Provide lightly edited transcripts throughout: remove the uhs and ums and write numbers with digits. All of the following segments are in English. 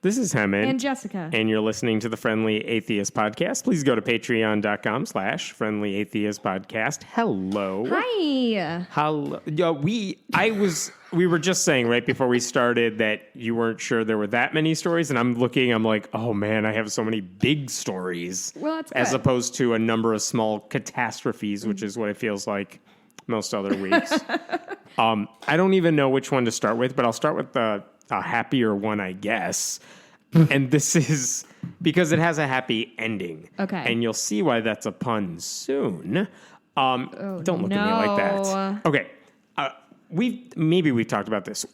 This is Hemant. And Jessica. And you're listening to the Friendly Atheist Podcast. Please go to patreon.com/Friendly Atheist Podcast. Hello. Hi. Hello. We were just saying right before we started that you weren't sure there were that many stories. And I'm like, oh man, I have so many big stories. Well, that's as good. opposed to a number of small catastrophes, which is what it feels like most other weeks. I don't even know which one to start with, but I'll start with a happier one, I guess. And this is because it has a happy ending. Okay. And you'll see why that's a pun soon. Don't look at me like that. Okay. We've talked about this.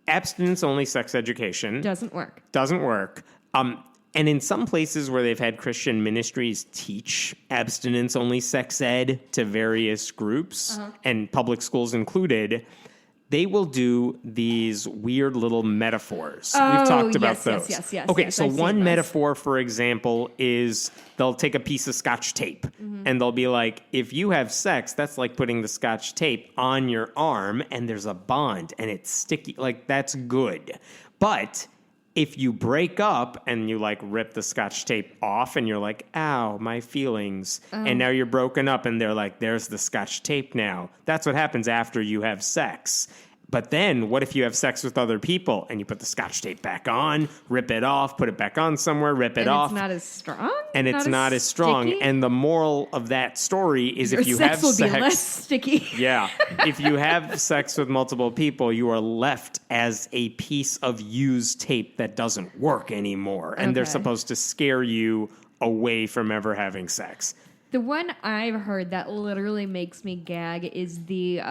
Abstinence-only sex education. Doesn't work. And in some places where they've had Christian ministries teach abstinence-only sex ed to various groups, and public schools included, they will do these weird little metaphors. We've talked about those. Yes. Okay, so one metaphor, for example, is they'll take a piece of Scotch tape, and they'll be like, if you have sex, that's like putting the Scotch tape on your arm, and there's a bond, and it's sticky. Like, that's good. But if you break up and you like rip the Scotch tape off and you're like, ow, my feelings. And now you're broken up and they're like, there's the Scotch tape now. That's what happens after you have sex. But then what if you have sex with other people and you put the Scotch tape back on, rip it off, put it back on somewhere, rip it off. And it's not as strong? And it's not as strong. Sticky? And the moral of that story is if you have sex will be less sticky. Yeah. If you have sex with multiple people, you are left as a piece of used tape that doesn't work anymore. And they're supposed to scare you away from ever having sex. The one I've heard that literally makes me gag is the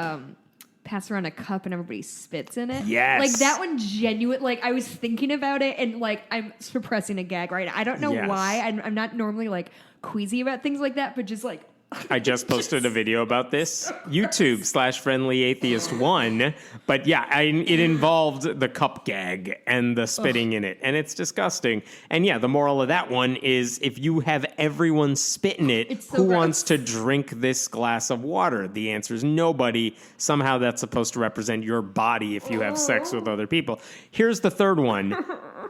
pass around a cup and everybody spits in it. Yes. Like that one genuine, like I was thinking about it and like I'm suppressing a gag right now. I don't know why. I'm not normally like queasy about things like that, but just like I just posted a video about this. YouTube/Friendly Atheist 1. But yeah, it involved the cup gag and the spitting in it. And it's disgusting. And yeah, the moral of that one is if you have everyone spit in it, so who gross. wants to drink this glass of water? The answer is nobody. Somehow that's supposed to represent your body if you have sex with other people. Here's the third one.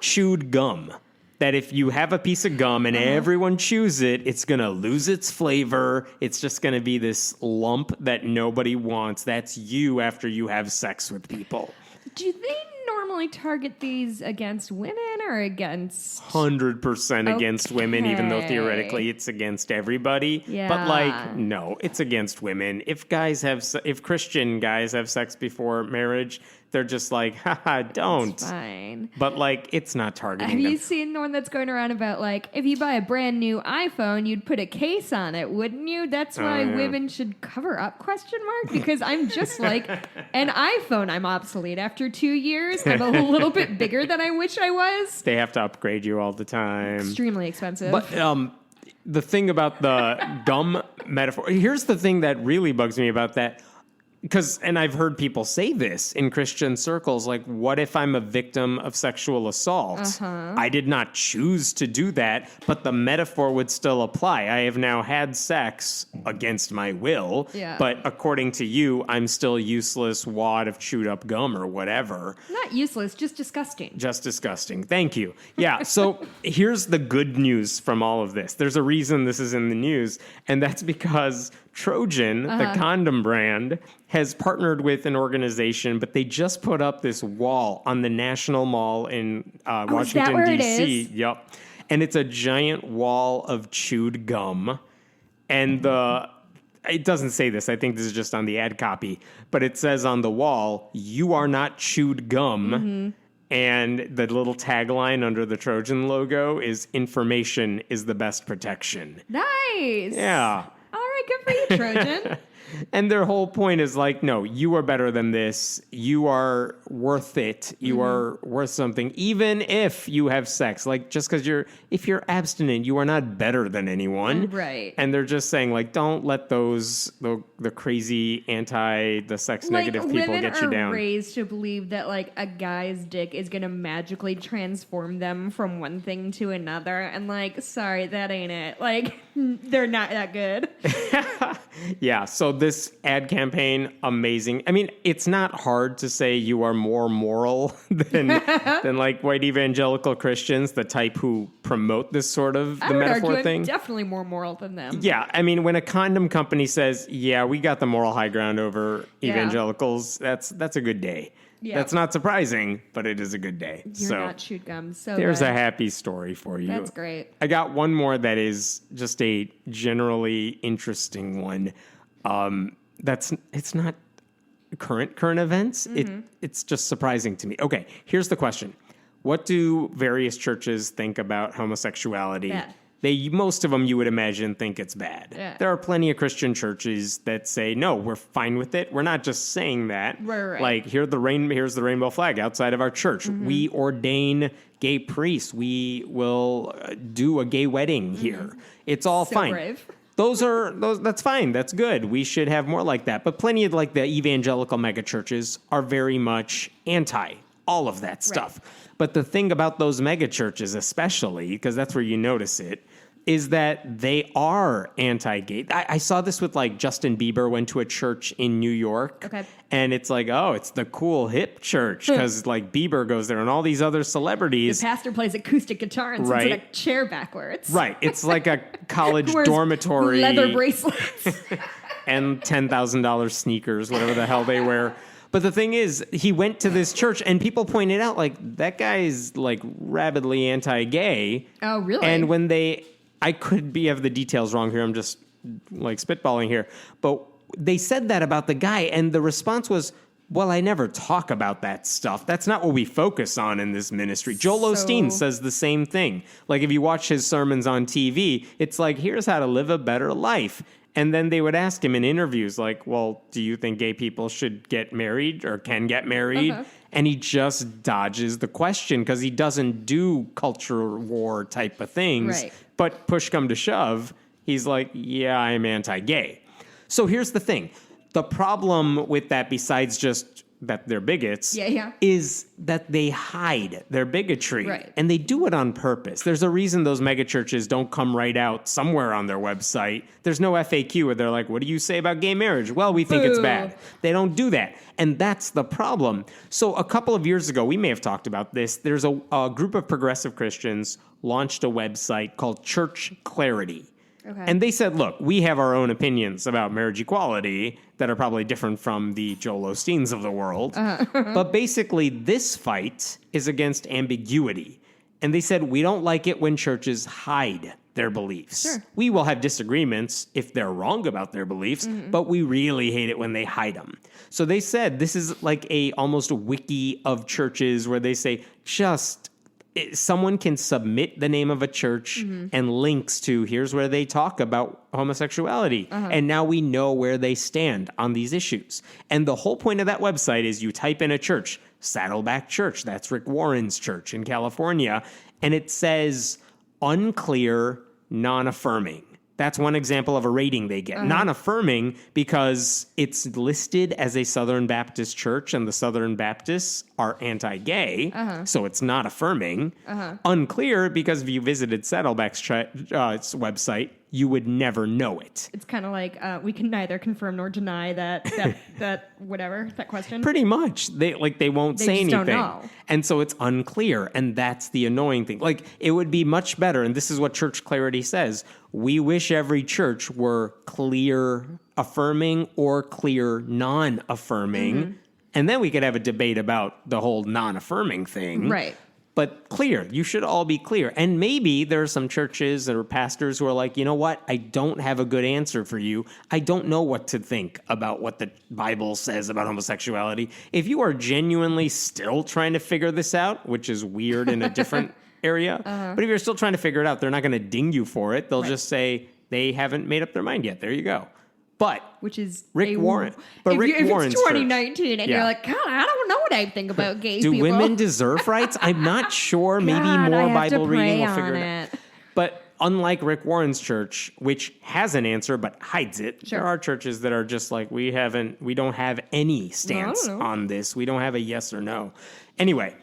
Chewed gum. That if you have a piece of gum and everyone chews it, it's going to lose its flavor. It's just going to be this lump that nobody wants. That's you after you have sex with people. Do they normally target these against women or against 100% against women, even though theoretically it's against everybody. Yeah. But like, no, it's against women. If Christian guys have sex before marriage, they're just like, haha, don't. It's fine. But like, it's not targeting Have them. you seen the one that's going around about like, if you buy a brand new iPhone, you'd put a case on it, wouldn't you? That's why women should cover up, ? Because I'm just like an iPhone. I'm obsolete after 2 years. I'm a little bit bigger than I wish I was. They have to upgrade you all the time. Extremely expensive. But the thing about the gum metaphor, here's the thing that really bugs me about that. And I've heard people say this in Christian circles, like, what if I'm a victim of sexual assault? I did not choose to do that, but the metaphor would still apply. I have now had sex against my will, but according to you, I'm still useless wad of chewed up gum or whatever. Not useless, just disgusting. Just disgusting. Thank you. Yeah, so here's the good news from all of this. There's a reason this is in the news, and that's because Trojan, the condom brand, has partnered with an organization, but they just put up this wall on the National Mall in Washington, D.C. Yep. And it's a giant wall of chewed gum. And it doesn't say this. I think this is just on the ad copy. But it says on the wall, "You are not chewed gum." And the little tagline under the Trojan logo is, "Information is the best protection." Nice. Yeah. All right, good for you, Trojan. And their whole point is like, no, you are better than this. You are worth it. You are worth something, even if you have sex. Like, just because if you're abstinent, you are not better than anyone. Right. And they're just saying, like, don't let the crazy the sex negative people get you down. Women are raised to believe that, like, a guy's dick is going to magically transform them from one thing to another. And, like, sorry, that ain't it. Like, they're not that good. Yeah, so this ad campaign, amazing. I mean, it's not hard to say you are more moral than like white evangelical Christians, the type who promote this sort of the metaphor thing. I'm definitely more moral than them. Yeah, I mean, when a condom company says, "Yeah, we got the moral high ground over evangelicals," that's a good day. Yeah. That's not surprising, but it is a good day. You're not chewed gum. So there's a happy story for you. That's great. I got one more that is just a generally interesting one. It's not current events. It's just surprising to me. Okay, here's the question: what do various churches think about homosexuality? Bad. Most of them, you would imagine, think it's bad. Yeah. There are plenty of Christian churches that say, no, we're fine with it. We're not just saying that. Right. Like, here's the rainbow flag outside of our church. We ordain gay priests. We will do a gay wedding here. It's all so fine. Brave. That's fine. That's good. We should have more like that. But plenty of like the evangelical megachurches are very much anti all of that stuff. Right. But the thing about those megachurches, especially, because that's where you notice it, is that they are anti-gay. I saw this with like Justin Bieber went to a church in New York. Okay. And it's like, oh, it's the cool hip church because like Bieber goes there and all these other celebrities. The pastor plays acoustic guitar and sits in a chair backwards. Right. It's like a college dormitory. Leather bracelets. And $10,000 sneakers, whatever the hell they wear. But the thing is, he went to this church, and people pointed out, like, that guy's, like, rabidly anti-gay. Oh, really? And when I could have the details wrong here, I'm just, like, spitballing here. But they said that about the guy, and the response was, well, I never talk about that stuff. That's not what we focus on in this ministry. Joel Osteen says the same thing. Like, if you watch his sermons on TV, it's like, here's how to live a better life. And then they would ask him in interviews, like, well, do you think gay people should get married or can get married? And he just dodges the question because he doesn't do culture war type of things. Right. But push come to shove, he's like, yeah, I'm anti-gay. So here's the thing. The problem with that, besides just that they're bigots, is that they hide their bigotry. Right. And they do it on purpose. There's a reason those megachurches don't come right out somewhere on their website. There's no FAQ where they're like, what do you say about gay marriage? Well, we think it's bad. They don't do that. And that's the problem. So a couple of years ago, we may have talked about this. There's a group of progressive Christians launched a website called Church Clarity. Okay. And they said, look, we have our own opinions about marriage equality that are probably different from the Joel Osteens of the world. But basically, this fight is against ambiguity. And they said, we don't like it when churches hide their beliefs. Sure. We will have disagreements if they're wrong about their beliefs, but we really hate it when they hide them. So they said this is like almost a wiki of churches where they say, someone can submit the name of a church and links to here's where they talk about homosexuality. And now we know where they stand on these issues. And the whole point of that website is you type in a church, Saddleback Church. That's Rick Warren's church in California. And it says unclear, non-affirming. That's one example of a rating they get. Non-affirming because it's listed as a Southern Baptist church and the Southern Baptists are anti-gay, so it's not affirming. Unclear because if you visited Saddleback's website, you would never know it. It's kind of like we can neither confirm nor deny that whatever, that question. Pretty much. They won't say anything. Don't know. And so it's unclear, and that's the annoying thing. Like, it would be much better, and this is what Church Clarity says, we wish every church were clear affirming or clear non-affirming, and then we could have a debate about the whole non-affirming thing. Right. But clear. You should all be clear. And maybe there are some churches or pastors who are like, you know what? I don't have a good answer for you. I don't know what to think about what the Bible says about homosexuality. If you are genuinely still trying to figure this out, which is weird in a different area, but if you're still trying to figure it out, they're not going to ding you for it. They'll just say they haven't made up their mind yet. There you go. But which is Rick Warren. But if Rick Warren's it's 2019 and you're like, God, I don't know what I think about gay people. Do women deserve rights? I'm not sure. Maybe more Bible reading will figure it out. But unlike Rick Warren's church, which has an answer but hides it, there are churches that are just like, we don't have any stance on this. We don't have a yes or no. Anyway,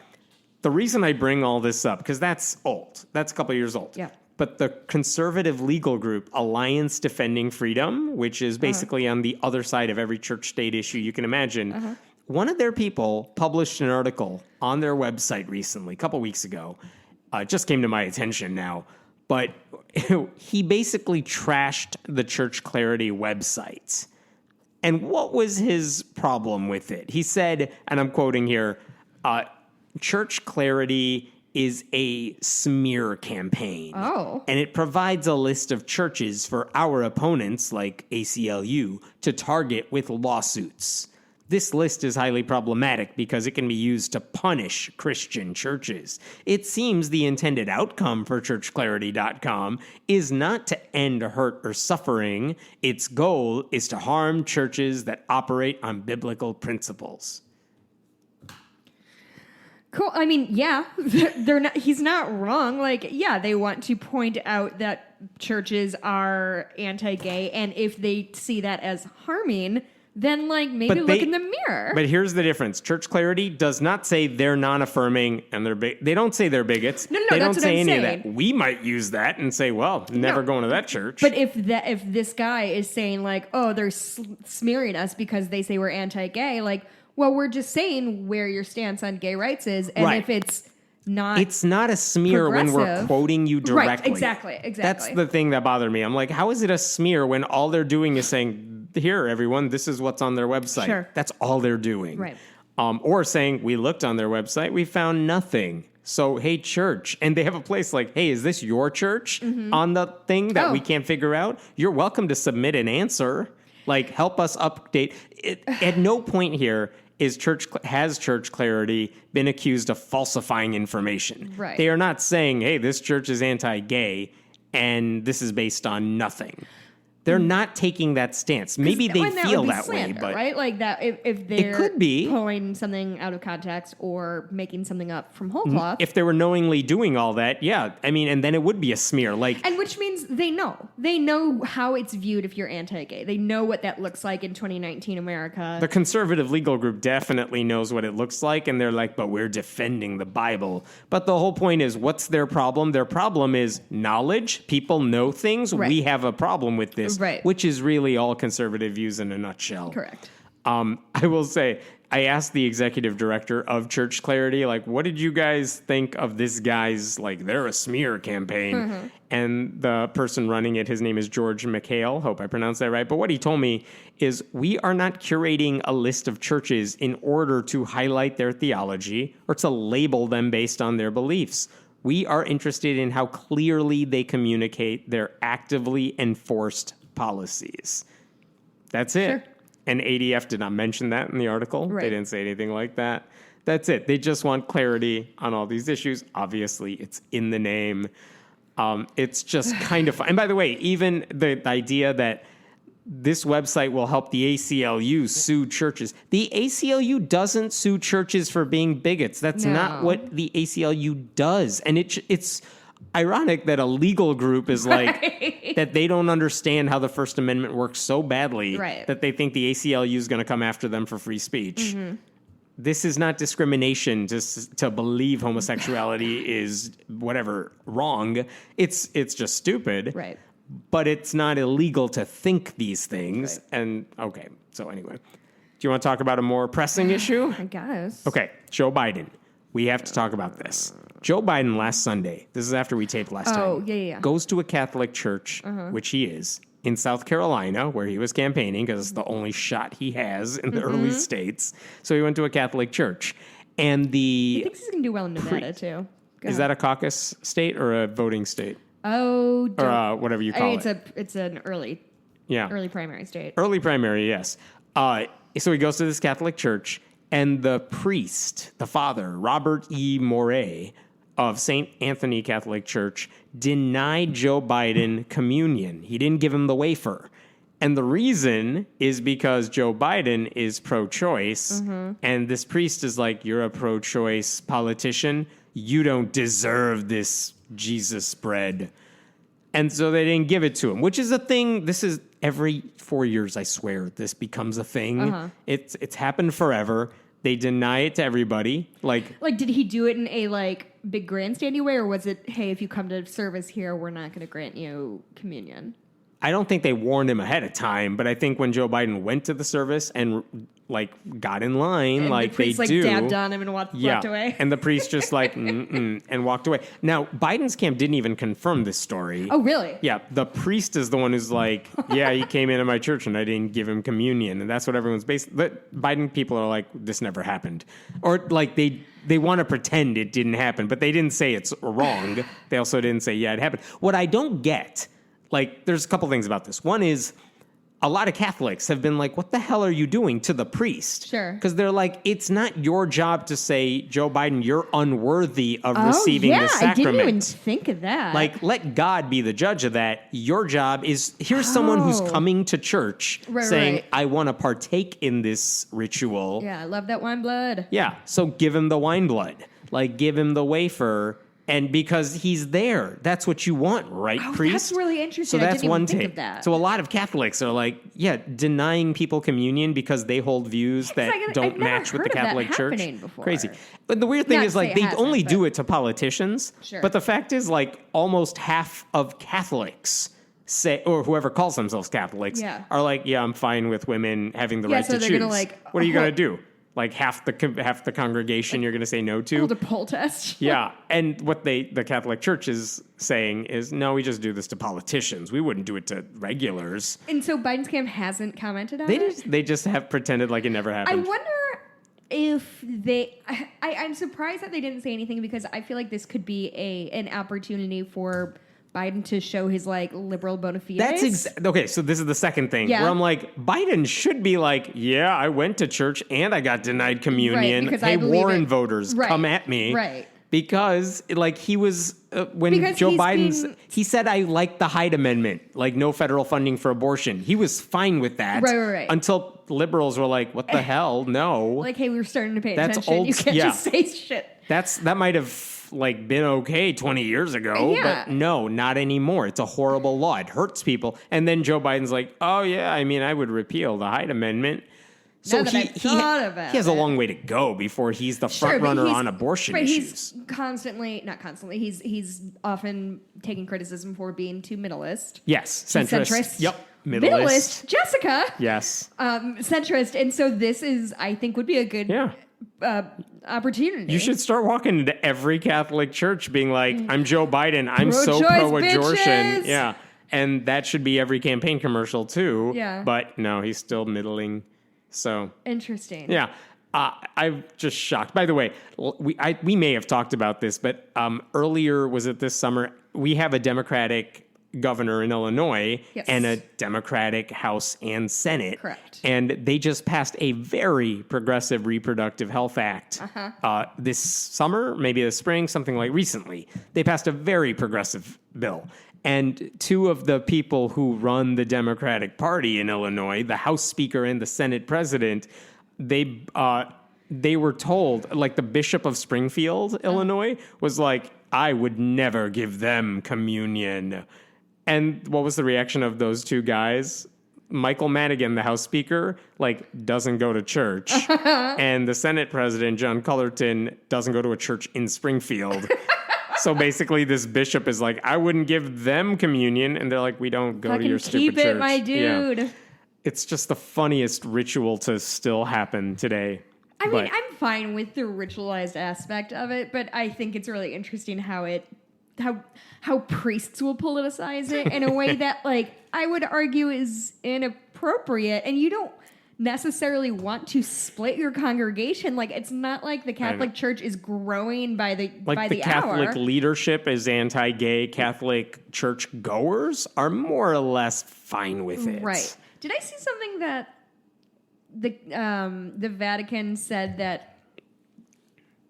the reason I bring all this up, because that's old. That's a couple of years old. Yeah. but the conservative legal group Alliance Defending Freedom, which is basically on the other side of every church-state issue you can imagine, one of their people published an article on their website recently, a couple weeks ago. It just came to my attention now. But he basically trashed the Church Clarity website. And what was his problem with it? He said, and I'm quoting here, Church Clarity is a smear campaign. Oh. And it provides a list of churches for our opponents, like ACLU, to target with lawsuits. This list is highly problematic because it can be used to punish Christian churches. It seems the intended outcome for churchclarity.com is not to end hurt or suffering. Its goal is to harm churches that operate on biblical principles. Cool. I mean, yeah, they're not. He's not wrong. Like, yeah, they want to point out that churches are anti-gay, and if they see that as harming, then like maybe look in the mirror. But here's the difference: Church Clarity does not say they're non-affirming and they're they don't say they're bigots. No, they that's don't what say I'm any saying. of that. We might use that and say, well, never going to that church. But if this guy is saying like, oh, they're smearing us because they say we're anti-gay, like. Well, we're just saying where your stance on gay rights is, and if it's not a smear when we're quoting you directly. Right, exactly. That's the thing that bothered me. I'm like, how is it a smear when all they're doing is saying, here, everyone, this is what's on their website. Sure. That's all they're doing. Right. Or saying, we looked on their website, we found nothing. So, hey, church. And they have a place like, hey, is this your church on the thing that we can't figure out? You're welcome to submit an answer. Like, help us update. At no point here has Church Clarity been accused of falsifying information. Right. They are not saying, hey, this church is anti-gay and this is based on nothing. They're not taking that stance. Maybe they feel that way, but right, like that if they're it could be pulling something out of context or making something up from whole cloth. If they were knowingly doing all that, yeah, I mean, and then it would be a smear, like, and which means they know how it's viewed if you're anti-gay. They know what that looks like in 2019 America. The conservative legal group definitely knows what it looks like, and they're like, but we're defending the Bible. But the whole point is, what's their problem? Their problem is knowledge. People know things. Right. We have a problem with this. Right. Which is really all conservative views in a nutshell. Correct. I will say, I asked the executive director of Church Clarity, like, what did you guys think of this guy's, like, they're a smear campaign? And the person running it, his name is George McHale. Hope I pronounced that right. But what he told me is, we are not curating a list of churches in order to highlight their theology or to label them based on their beliefs. We are interested in how clearly they communicate their actively enforced policies. That's it. Sure. And ADF did not mention that in the article. Right. They didn't say anything like that. That's it. They just want clarity on all these issues. Obviously, it's in the name. It's just kind of fun. And by the way, even the idea that this website will help the ACLU sue churches. The ACLU doesn't sue churches for being bigots. That's not what the ACLU does. And it's ironic that a legal group is like that they don't understand how the First Amendment works so badly that they think the ACLU is going to come after them for free speech. This is not discrimination to believe homosexuality is whatever wrong. It's just stupid. Right. But it's not illegal to think these things. Right. And okay, so anyway, do you want to talk about a more pressing issue? I guess. Okay, Joe Biden. We have to talk about this. Joe Biden last Sunday, this is after we taped last time, goes to a Catholic church, which he is, in South Carolina, where he was campaigning, because it's the only shot he has in the early states. So he went to a Catholic church. And he thinks he's going to do well in Nevada, too. Is that a caucus state or a voting state? Oh, or whatever you call it. It's an early primary state. Early primary, yes. So he goes to this Catholic church, and the priest, the father, Robert E. Moray of St. Anthony Catholic Church, denied Joe Biden communion. He didn't give him the wafer. And the reason is because Joe Biden is pro-choice, and this priest is like, you're a pro-choice politician. You don't deserve this Jesus bread. And so they didn't give it to him, which is a thing. This is every 4 years, I swear, this becomes a thing. It's happened forever. They deny it to everybody. Like, did he do it in a big grandstandy way, or was it, hey, if you come to service here, we're not going to grant you communion? I don't think they warned him ahead of time, but I think when Joe Biden went to the service and like got in line, And like the priest, they do, dabbed on him and walked away. And the priest just like and walked away. Now Biden's camp didn't even confirm this story. Oh, really? Yeah, the priest is the one who's like, yeah, he came into my church and I didn't give him communion, and that's what everyone's based. But Biden people are like, this never happened, or like they want to pretend it didn't happen, but they didn't say it's wrong. They also didn't say, yeah, it happened. What I don't get. Like, there's a couple things about this. One is a lot of Catholics have been like, what the hell are you doing to the priest? Sure. Because they're like, it's not your job to say, Joe Biden, you're unworthy of receiving the sacrament. I didn't even think of that. Like, let God be the judge of that. Your job is, here's someone who's coming to church saying, I want to partake in this ritual. Yeah, I love that wine blood. Yeah, so give him the wine blood. Like, give him the wafer. And because he's there, that's what you want, right, priest? That's really interesting. So that's I didn't one even think take. of that. So a lot of Catholics are like, denying people communion because they hold views that don't match with the Catholic Church. Before. Crazy. But the weird thing is, like, they only do it to politicians. Sure. But the fact is, like, almost half of Catholics say, or whoever calls themselves Catholics, are like, yeah, I'm fine with women having the right to choose. Gonna, like, what are you going to do? Like half the congregation you're going to say no to? Hold a poll test. Yeah. And what the Catholic Church is saying is, no, we just do this to politicians. We wouldn't do it to regulars. And so Biden's camp hasn't commented on it? They just have pretended like it never happened. I wonder if they... I'm surprised that they didn't say anything, because I feel like this could be an opportunity for Biden to show his like liberal bona fides. Okay, so this is the second thing where I'm like, Biden should be like, yeah, I went to church and I got denied communion. Right, hey, Warren voters, come at me. Right. Because like he was when Joe Biden's he said I like the Hyde Amendment, like no federal funding for abortion. He was fine with that. Right. Until liberals were like, what the hell? No. Like, hey, we're starting to pay That's attention. old, you can't just say shit. That might have like been okay 20 years ago, but no, not anymore. It's a horrible law. It hurts people. And then Joe Biden's like, oh yeah, I mean, I would repeal the Hyde Amendment. So he has a long way to go before he's the front runner on abortion issues. He's often taking criticism for being too middleist. Yes, centrist. Yep, middleist. Jessica. Yes. Centrist. And so this is, I think, would be a good opportunity. You should start walking into every Catholic church being like, I'm Joe Biden. I'm so pro-abortion. Yeah. And that should be every campaign commercial too. Yeah. But no, he's still middling. So interesting. Yeah. I'm just shocked. By the way, we may have talked about this, but earlier, was it this summer? We have a Democratic governor in Illinois and a Democratic House and Senate. Correct. And they just passed a very progressive reproductive health act this summer, maybe this spring, something like recently. They passed a very progressive bill. And two of the people who run the Democratic Party in Illinois, the House Speaker and the Senate President, they were told, like the Bishop of Springfield, Illinois, was like, I would never give them communion. And what was the reaction of those two guys? Michael Madigan, the House Speaker, like doesn't go to church. And the Senate President, John Cullerton, doesn't go to a church in Springfield. So basically, this bishop is like, I wouldn't give them communion. And they're like, we don't go to your stupid church. Keep it, my dude. Yeah. It's just the funniest ritual to still happen today. I mean, I'm fine with the ritualized aspect of it, but I think it's really interesting how priests will politicize it in a way that, like, I would argue is inappropriate. And you don't necessarily want to split your congregation. Like, it's not like the Catholic Church is growing by the Catholic hour. Leadership is anti-gay. Catholic church goers are more or less fine with it. Right. Did I see something that the Vatican said that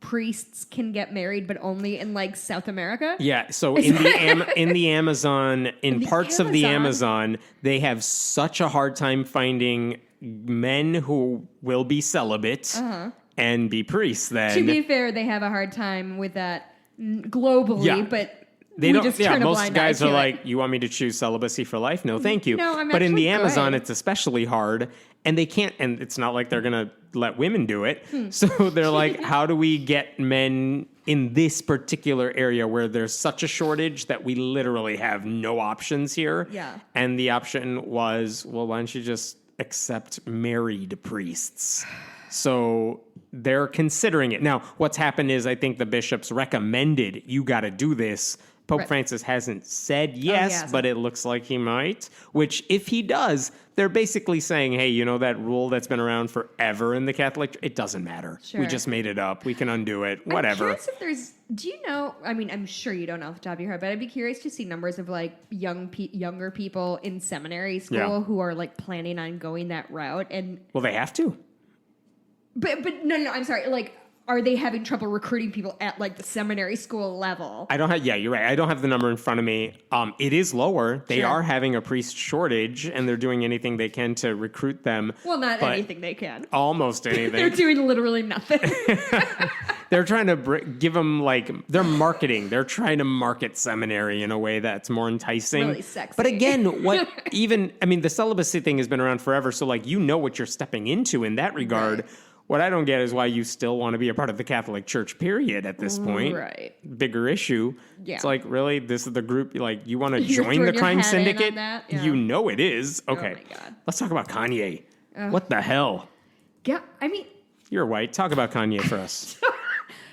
priests can get married, but only in like South America? Yeah. So in the Amazon, in parts of the Amazon, they have such a hard time finding men who will be celibate and be priests. Then, to be fair, they have a hard time with that globally, but they don't. Just yeah, most guys are like, "You want me to choose celibacy for life? No, thank you." No, I'm but in the Amazon, good. it's especially hard, and they can't. And it's not like they're gonna let women do it. So they're like, "How do we get men in this particular area where there's such a shortage that we literally have no options here. Yeah. And the option was, well, why don't you just accept married priests? So they're considering it. Now, what's happened is I think the bishops recommended you got to do this. Pope Francis hasn't said yes, but it looks like he might, which if he does, they're basically saying, hey, you know that rule that's been around forever in the Catholic, it doesn't matter. Sure. We just made it up. We can undo it, whatever. I'm curious if there's, do you know, I mean, I'm sure you don't know off the top of your head, but I'd be curious to see numbers of like younger people in seminary school who are like planning on going that route. And well, they have to. But no, I'm sorry, like, are they having trouble recruiting people at like the seminary school level? You're right. I don't have the number in front of me. It is lower. They are having a priest shortage and they're doing anything they can to recruit them. Well, not anything they can. Almost anything. They're doing literally nothing. They're trying to give them they're marketing. They're trying to market seminary in a way that's more enticing. Really sexy. But again, the celibacy thing has been around forever. So you know what you're stepping into in that regard. Right. What I don't get is why you still want to be a part of the Catholic Church, period, at this point. Right. Bigger issue. Yeah. It's like, really? This is the group? You want to You're join the crime syndicate? Yeah. You know it is. Okay. Oh, my God. Let's talk about Kanye. What the hell? Yeah, I mean... You're white. Talk about Kanye for us.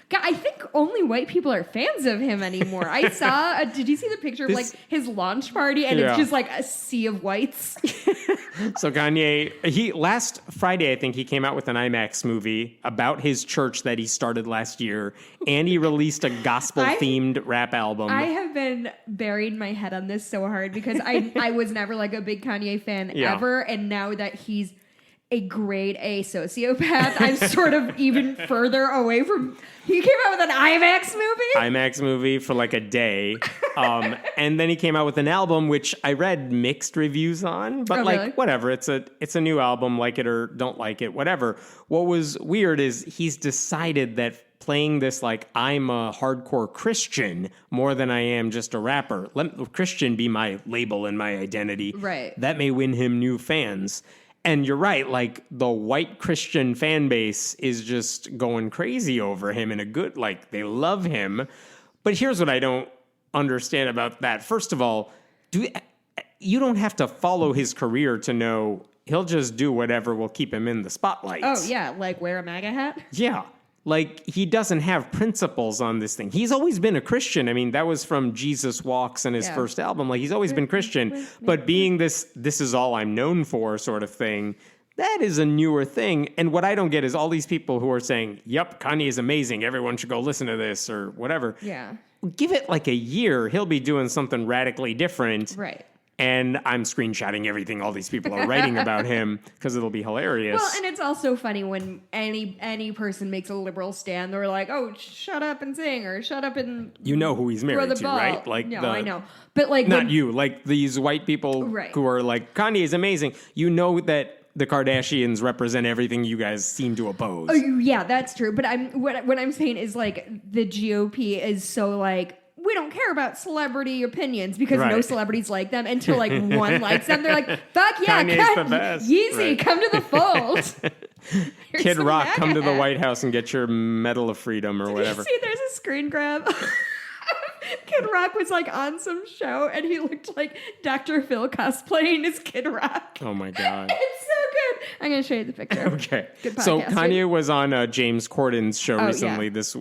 God, I think only white people are fans of him anymore. I saw, did you see the picture of his launch party? And it's just like a sea of whites. So Kanye, last Friday, I think he came out with an IMAX movie about his church that he started last year. And he released a gospel-themed rap album. I have been burying my head on this so hard because I was never like a big Kanye fan ever. And now that he's a grade A sociopath, I'm sort of even further away from... He came out with an IMAX movie for like a day. And then he came out with an album, which I read mixed reviews on. But really? Whatever. It's a new album, like it or don't like it, whatever. What was weird is he's decided that playing this I'm a hardcore Christian more than I am just a rapper. Let Christian be my label and my identity. Right. That may win him new fans. And you're right, the white Christian fan base is just going crazy over him in a good, they love him. But here's what I don't understand about that. First of all, you don't have to follow his career to know he'll just do whatever will keep him in the spotlight. Oh, yeah, wear a MAGA hat? Yeah. He doesn't have principles on this thing. He's always been a Christian. I mean, that was from Jesus Walks and his first album. He's always been Christian. But being this is all I'm known for sort of thing, that is a newer thing. And what I don't get is all these people who are saying, yep, Kanye is amazing. Everyone should go listen to this or whatever. Yeah. Give it a year. He'll be doing something radically different. Right. And I'm screenshotting everything all these people are writing about him because it'll be hilarious. Well, and it's also funny when any person makes a liberal stand, they're like, "Oh, shut up and sing," or "Shut up and you know who he's married to, ball." right? I know, but not you, these white people who are Kanye is amazing. You know that the Kardashians represent everything you guys seem to oppose. Oh, yeah, that's true. But what I'm saying is the GOP is so we don't care about celebrity opinions because no celebrities like them until one likes them. They're like, fuck yeah, Kanye's the best. Yeezy, come to the fold. Kid Rock, come to the White House and get your Medal of Freedom or whatever. You see, there's a screen grab. Kid Rock was on some show and he looked like Dr. Phil cosplaying as Kid Rock. Oh my God. It's so good. I'm going to show you the picture. Okay. Good podcast, so Kanye was on James Corden's show recently this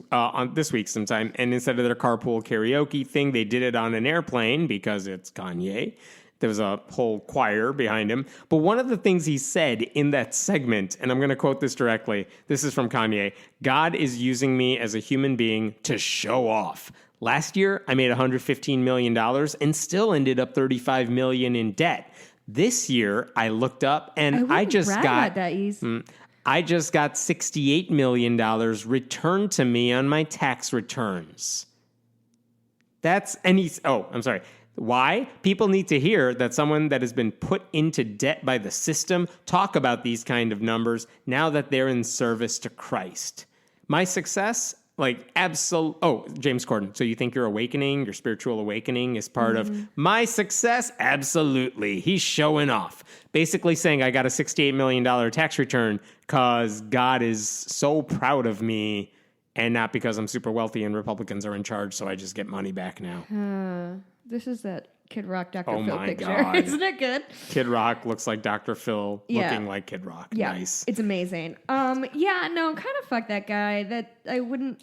week sometime. And instead of their carpool karaoke thing, they did it on an airplane because it's Kanye. There was a whole choir behind him. But one of the things he said in that segment, and I'm going to quote this directly. This is from Kanye. God is using me as a human being to show off. Last year, I made $115 million and still ended up $35 million in debt. This year, I looked up and I just got $68 million returned to me on my tax returns. I'm sorry. Why? People need to hear that someone that has been put into debt by the system talk about these kind of numbers now that they're in service to Christ. My success... James Corden. So you think your awakening, your spiritual awakening is part of my success? Absolutely. He's showing off. Basically saying I got a $68 million tax return because God is so proud of me and not because I'm super wealthy and Republicans are in charge, so I just get money back now. This is that Kid Rock Dr. Oh Phil my picture. God. Isn't it good? Kid Rock looks like Dr. Phil Yeah. looking like Kid Rock. Yeah, Nice. it's amazing. Yeah, no, kind of fuck that guy. That I wouldn't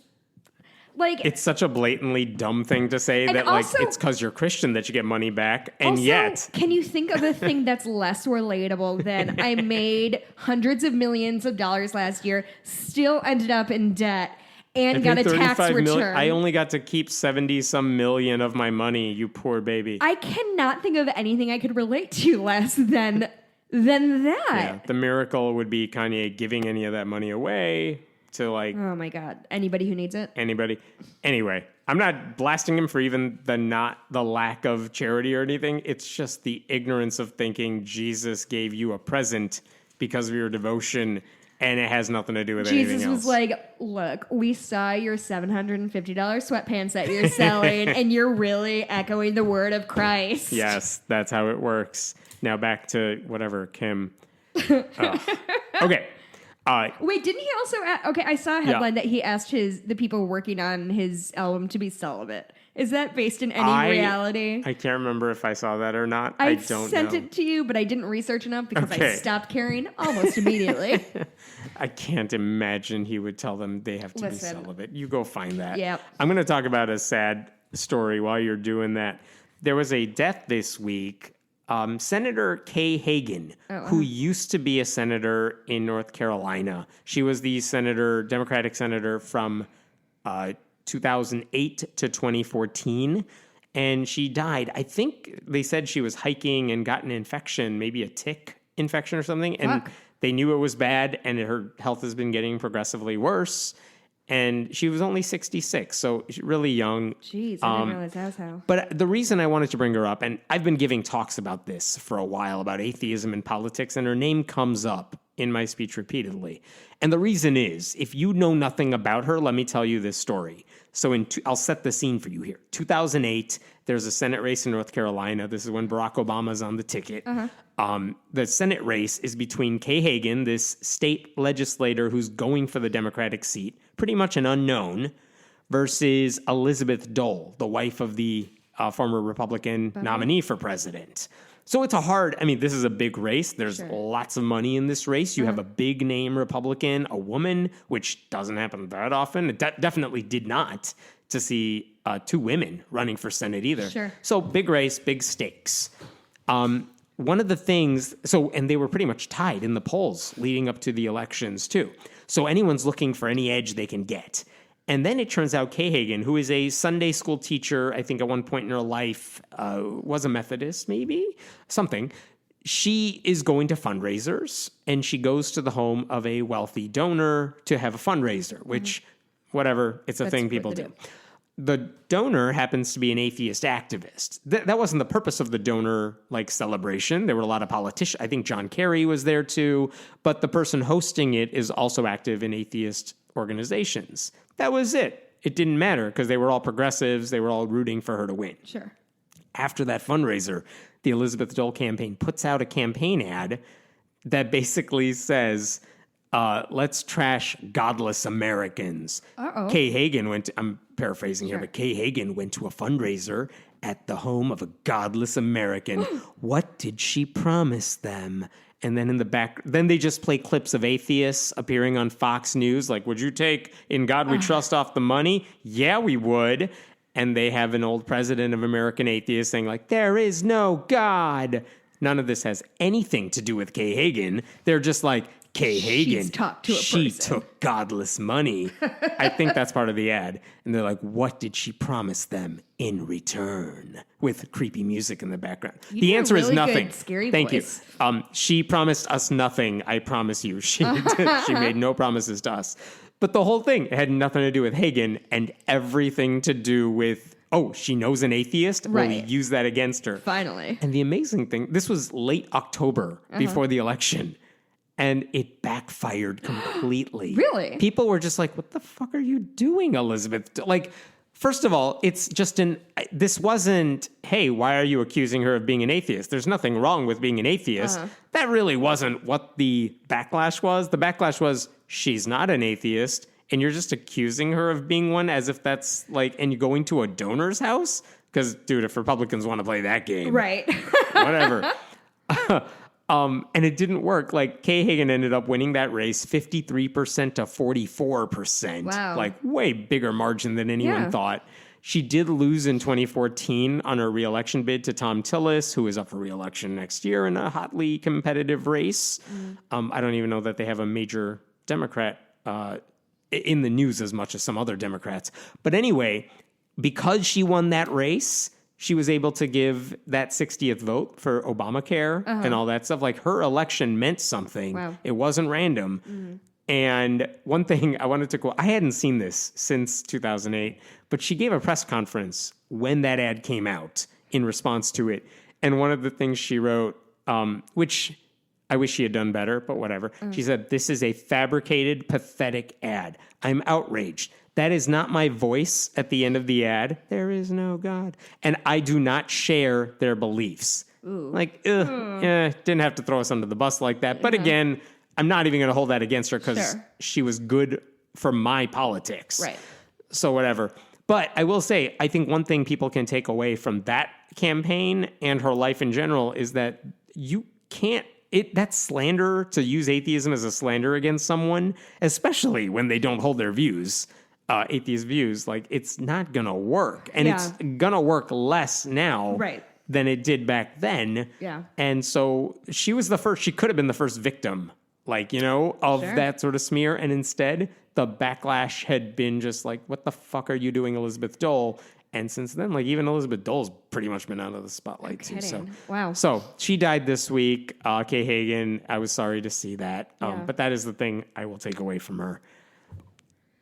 like. It's such a blatantly dumb thing to say that also, like it's because you're Christian that you get money back, and also, yet can you think of a thing that's less relatable than I made hundreds of millions of dollars last year, still ended up in debt, and got a tax return? I only got to keep 70-some million of my money, you poor baby. I cannot think of anything I could relate to less than that. Yeah, the miracle would be Kanye giving any of that money away to like Oh my God. Anybody who needs it? anybody. Anyway, I'm not blasting him for even the lack of charity or anything. It's just the ignorance of thinking Jesus gave you a present because of your devotion, and it has nothing to do with anything else. Jesus was like, look, we saw your $750 sweatpants that you're selling, and you're really echoing the word of Christ. Yes, that's how it works. Now back to whatever, Kim. Okay. Wait, didn't he also okay, I saw a headline that he asked the people working on his album to be celibate. Is that based in any reality? I can't remember if I saw that or not. I don't know. I sent it to you, but I didn't research enough because I Okay. stopped caring almost immediately. I can't imagine he would tell them they have to be celibate. You go find that. Yep. I'm going to talk about a sad story while you're doing that. There was a death this week. Senator Kay Hagan, who used to be a senator in North Carolina. She was the Democratic senator from 2008 to 2014. And she died. I think they said she was hiking and got an infection, maybe a tick infection or something. And they knew it was bad, and her health has been getting progressively worse. And she was only 66, so really young. Jeez, I didn't realize that was how. But the reason I wanted to bring her up, and I've been giving talks about this for a while, about atheism and politics, and her name comes up in my speech repeatedly. And the reason is, if you know nothing about her, let me tell you this story. So I'll set the scene for you here. 2008, there's a Senate race in North Carolina. This is when Barack Obama's on the ticket. The Senate race is between Kay Hagan, this state legislator who's going for the Democratic seat, pretty much an unknown, versus Elizabeth Dole, the wife of the former Republican nominee for president. So it's this is a big race. There's lots of money in this race. You have a big name Republican, a woman, which doesn't happen that often. It definitely did not to see two women running for Senate either. Sure. So big race, big stakes. One of the things, and they were pretty much tied in the polls leading up to the elections too. So anyone's looking for any edge they can get. And then it turns out Kay Hagan, who is a Sunday school teacher, I think at one point in her life, was a Methodist, maybe, something. She is going to fundraisers, and she goes to the home of a wealthy donor to have a fundraiser, which, whatever, it's a thing people do. The donor happens to be an atheist activist. That wasn't the purpose of the donor celebration. There were a lot of politicians. I think John Kerry was there too. But the person hosting it is also active in atheist organizations. That was it. It didn't matter because they were all progressives. They were all rooting for her to win. Sure. After that fundraiser, the Elizabeth Dole campaign puts out a campaign ad that basically says, let's trash godless Americans. Kay Hagan I'm paraphrasing here, but Kay Hagan went to a fundraiser at the home of a godless American. What did she promise them? And then in the back, then they just play clips of atheists appearing on Fox News. Like, would you take In God We Trust off the money? Yeah, we would. And they have an old president of American Atheists saying there is no God. None of this has anything to do with Kay Hagan. They're just like, Kay Hagan, she took godless money. I think that's part of the ad. And they're like, what did she promise them in return? With creepy music in the background. The answer is nothing. Good, scary Thank voice. you. She promised us nothing, I promise you. She made no promises to us. But the whole thing had nothing to do with Hagan and everything to do with, she knows an atheist? Right. Well, we use that against her. Finally. And the amazing thing, this was late October before the election. And it backfired completely. Really? People were just like, what the fuck are you doing, Elizabeth? First of all, it's just this wasn't, hey, why are you accusing her of being an atheist? There's nothing wrong with being an atheist. That really wasn't what the backlash was. The backlash was, she's not an atheist. and you're just accusing her of being one as if that's like, and you're going to a donor's house? Because, dude, if Republicans want to play that game. Right. Whatever. And it didn't work. Like, Kay Hagan ended up winning that race 53% to 44%. Wow. Like, way bigger margin than anyone thought. She did lose in 2014 on her reelection bid to Tom Tillis, who is up for reelection next year in a hotly competitive race. I don't even know that they have a major Democrat in the news as much as some other Democrats. But anyway, because she won that race, she was able to give that 60th vote for Obamacare and all that stuff. Like, her election meant something. Wow. It wasn't random. And one thing I wanted to quote, I hadn't seen this since 2008, but she gave a press conference when that ad came out in response to it. And one of the things she wrote, which I wish she had done better, but whatever. She said, "This is a fabricated, pathetic ad. I'm outraged. That is not my voice at the end of the ad. There is no God. And I do not share their beliefs." Ooh. Like, didn't have to throw us under the bus like that. But again, I'm not even going to hold that against her because she was good for my politics. Right. So whatever. But I will say, I think one thing people can take away from that campaign and her life in general is that you can't, that's slander, to use atheism as a slander against someone, especially when they don't hold their views, atheist views, like, it's not going to work. And it's going to work less now than it did back then. Yeah. And so she was the first, she could have been the first victim, like, of that sort of smear. And instead, the backlash had been just like, what the fuck are you doing, Elizabeth Dole? And since then, like, even Elizabeth Dole's pretty much been out of the spotlight too. So, wow. So she died this week. Kay Hagan, I was sorry to see that. But that is the thing I will take away from her.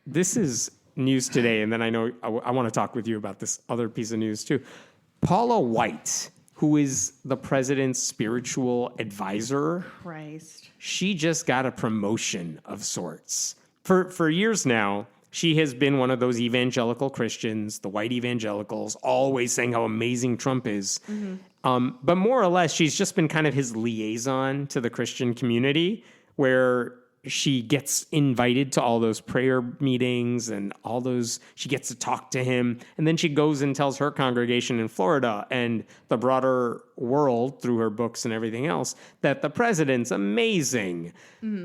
This is news today, and then I know I want to talk with you about this other piece of news too. Paula White, who is the president's spiritual advisor. Christ. She just got a promotion of sorts. For years now, she has been one of those evangelical Christians, the white evangelicals, always saying how amazing Trump is. But more or less, she's just been kind of his liaison to the Christian community, where she gets invited to all those prayer meetings and all those, she gets to talk to him. And then she goes and tells her congregation in Florida and the broader world through her books and everything else that the president's amazing.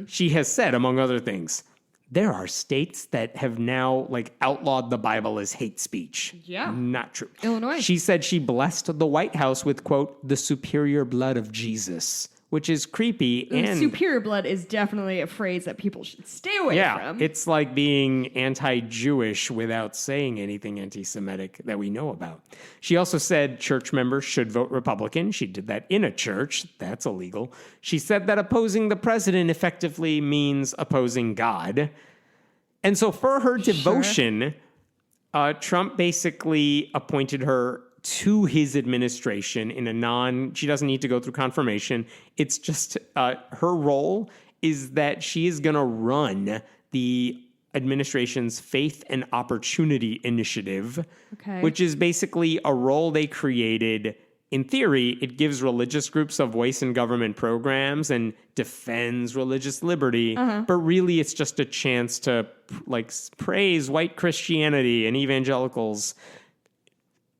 She has said, among other things, there are states that have now outlawed the Bible as hate speech. Yeah. Not true. Illinois. She said she blessed the White House with, quote, the superior blood of Jesus, which is creepy. And superior blood is definitely a phrase that people should stay away from. It's like being anti-Jewish without saying anything anti-Semitic that we know about. She also said church members should vote Republican. She did that in a church. That's illegal. She said that opposing the president effectively means opposing God. And so for her devotion, Trump basically appointed her to his administration in she doesn't need to go through confirmation. It's just her role is that she is going to run the administration's Faith and Opportunity Initiative, which is basically a role they created. In theory, it gives religious groups a voice in government programs and defends religious liberty. But really, it's just a chance to praise white Christianity and evangelicals.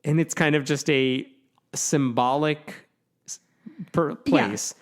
And it's kind of just a symbolic place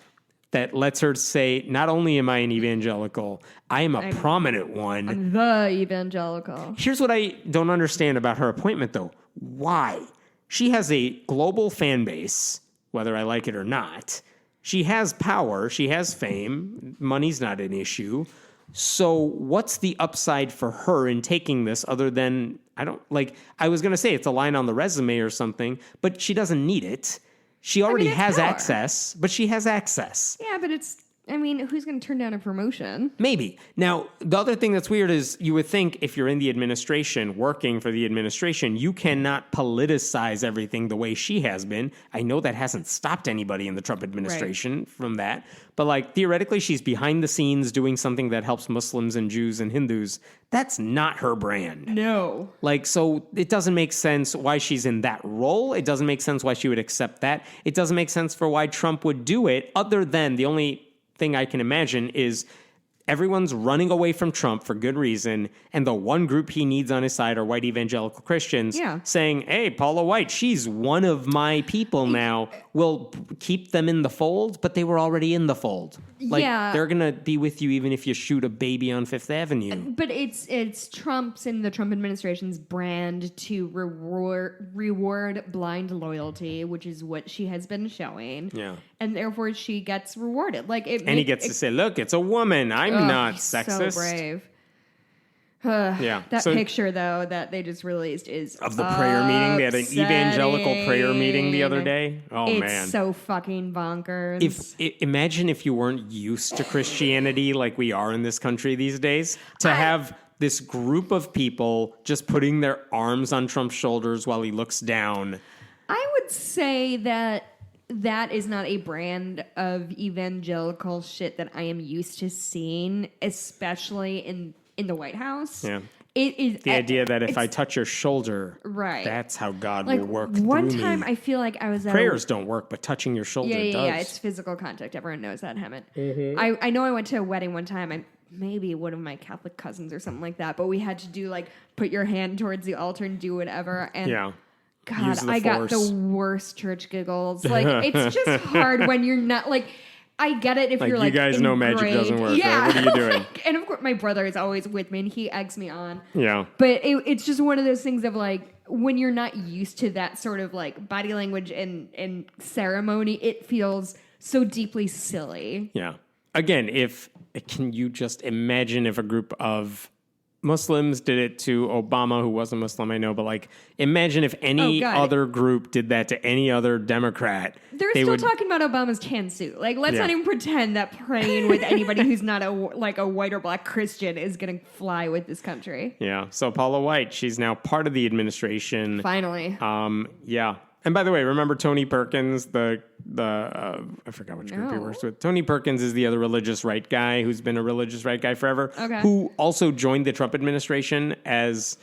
that lets her say, not only am I an evangelical, I'm a prominent one. I'm the evangelical. Here's what I don't understand about her appointment, though. Why? She has a global fan base, whether I like it or not. She has power. She has fame. Money's not an issue. So what's the upside for her in taking this other than, I was going to say it's a line on the resume or something, but she doesn't need it. She already has access, but she has access. Yeah, but who's going to turn down a promotion? Maybe. Now, the other thing that's weird is you would think if you're in the administration, working for the administration, you cannot politicize everything the way she has been. I know that hasn't stopped anybody in the Trump administration from that. But theoretically, she's behind the scenes doing something that helps Muslims and Jews and Hindus. That's not her brand. No. So it doesn't make sense why she's in that role. It doesn't make sense why she would accept that. It doesn't make sense for why Trump would do it, other than the only thing I can imagine is Everyone's running away from Trump for good reason, and the one group he needs on his side are white evangelical Christians saying, hey, Paula White, she's one of my people now. We'll keep them in the fold, but they were already in the fold. Like, they're going to be with you even if you shoot a baby on Fifth Avenue. But it's Trump's and the Trump administration's brand to reward blind loyalty, which is what she has been showing. Yeah. And therefore she gets rewarded. And he gets to say, look, it's a woman. I'm not sexist. So brave. That picture, though, that they just released is of the prayer meeting. They had an evangelical prayer meeting the other day. Oh, man. It's so fucking bonkers. Imagine if you weren't used to Christianity like we are in this country these days, to have this group of people just putting their arms on Trump's shoulders while he looks down. I would say that is not a brand of evangelical shit that I am used to seeing, especially in the White House. Yeah. It is the idea that if I touch your shoulder, that's how God will work through me. One time I feel like I was prayers don't work, but touching your shoulder does. Yeah, it's physical contact. Everyone knows that, Hammett. Mm-hmm. I know I went to a wedding one time. Maybe one of my Catholic cousins or something like that, but we had to do put your hand towards the altar and do whatever. And God, I got the worst church giggles. It's just hard when you're not I get it if you're you guys know magic doesn't work. Yeah. Right? What are you doing? And of course, my brother is always with me and he eggs me on. Yeah. But it's just one of those things of when you're not used to that sort of body language and ceremony, it feels so deeply silly. Yeah. Again, can you just imagine if a group of Muslims did it to Obama, who wasn't Muslim, I know, but imagine if any other group did that to any other Democrat. They're still talking about Obama's tan suit. Let's not even pretend that praying with anybody who's not a white or black Christian is going to fly with this country. Yeah. So Paula White, she's now part of the administration. Finally. Yeah. And by the way, remember Tony Perkins, I forgot which group he works with. Tony Perkins is the other religious right guy who's been a religious right guy forever, who also joined the Trump administration as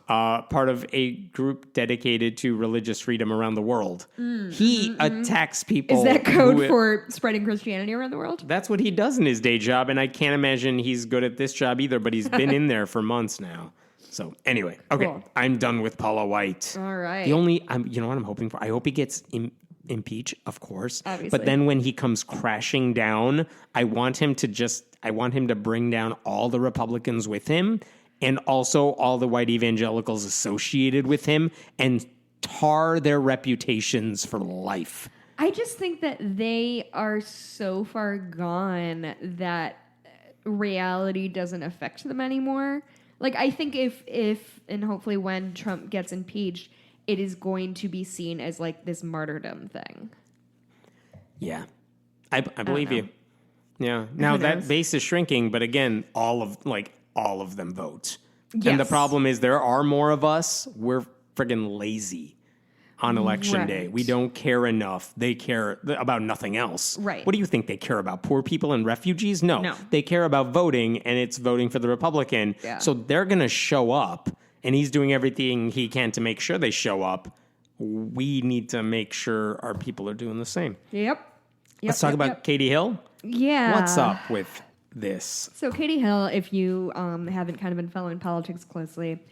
part of a group dedicated to religious freedom around the world. He attacks people. Is that code for spreading Christianity around the world? That's what he does in his day job, and I can't imagine he's good at this job either, but he's been in there for months now. So anyway, okay, cool. I'm done with Paula White. All right. You know what I'm hoping for? I hope he gets impeached, of course. Obviously. But then when he comes crashing down, I want him to bring down all the Republicans with him and also all the white evangelicals associated with him and tar their reputations for life. I just think that they are so far gone that reality doesn't affect them anymore. I think if and hopefully when Trump gets impeached, it is going to be seen as this martyrdom thing. Yeah. I believe you. Yeah. Now that base is shrinking, but again, all of them vote. Yes. And the problem is there are more of us. We're friggin' lazy on election day. We don't care enough. They care about nothing else. Right. What do you think they care about? Poor people and refugees? No. They care about voting, and it's voting for the Republican. Yeah. So they're going to show up, and he's doing everything he can to make sure they show up. We need to make sure our people are doing the same. Yep. Let's talk about Katie Hill. Yeah. What's up with this? So Katie Hill, if you haven't kind of been following politics closely,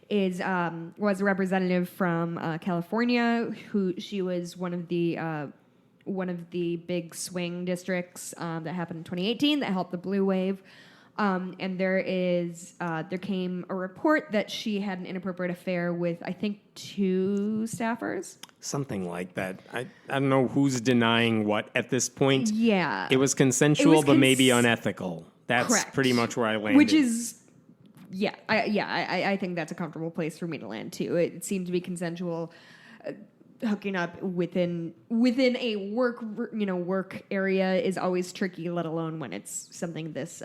was a representative from California. She was one of the big swing districts that happened in 2018 that helped the blue wave. And there came a report that she had an inappropriate affair with, I think, 2 staffers. Something like that. I don't know who's denying what at this point. Yeah, it was consensual, but maybe unethical. That's correct. Pretty much where I landed. Which is. I think that's a comfortable place for me to land too. It seemed to be consensual, hooking up within a work area is always tricky. Let alone when it's something this,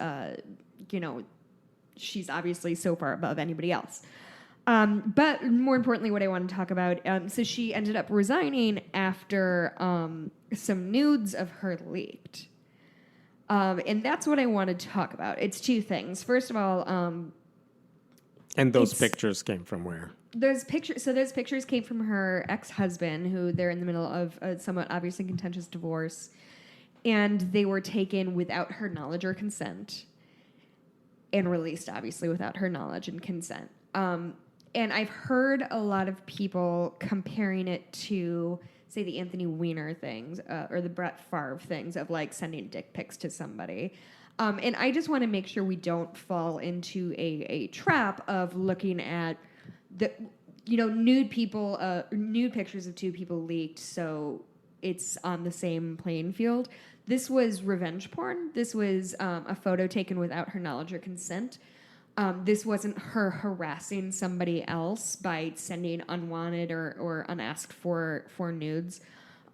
she's obviously so far above anybody else. But more importantly, what I want to talk about, so she ended up resigning after some nudes of her leaked. And that's what I want to talk about. It's 2 things. First of all, and those pictures came from where? Those pictures came from her ex-husband, who they're in the middle of a somewhat obviously contentious divorce, and they were taken without her knowledge or consent. and released, obviously, without her knowledge and consent. And I've heard a lot of people comparing it to, say, the Anthony Weiner things or the Brett Favre things of, like, sending dick pics to somebody. And I just want to make sure we don't fall into a trap of looking at the, nude pictures of two people leaked, so it's on the same playing field. This was revenge porn. This was a photo taken without her knowledge or consent. This wasn't her harassing somebody else by sending unwanted or unasked for nudes.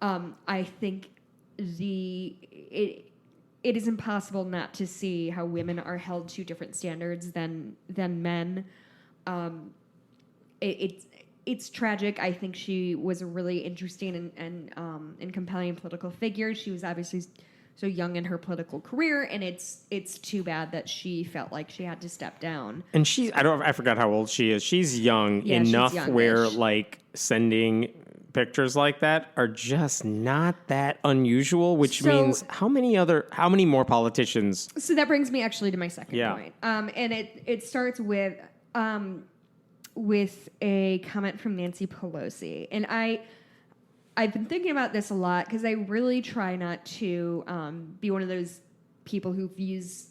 I think it is impossible not to see how women are held to different standards than men. It's tragic. I think she was a really interesting and compelling political figure. She was obviously so young in her political career, and it's too bad that she felt like she had to step down. And I forgot how old she is. She's young enough where like sending pictures like that are just not that unusual, which means how many more politicians? So that brings me actually to my second point. And it starts with a comment from Nancy Pelosi. And I've been thinking about this a lot because I really try not to be one of those people who views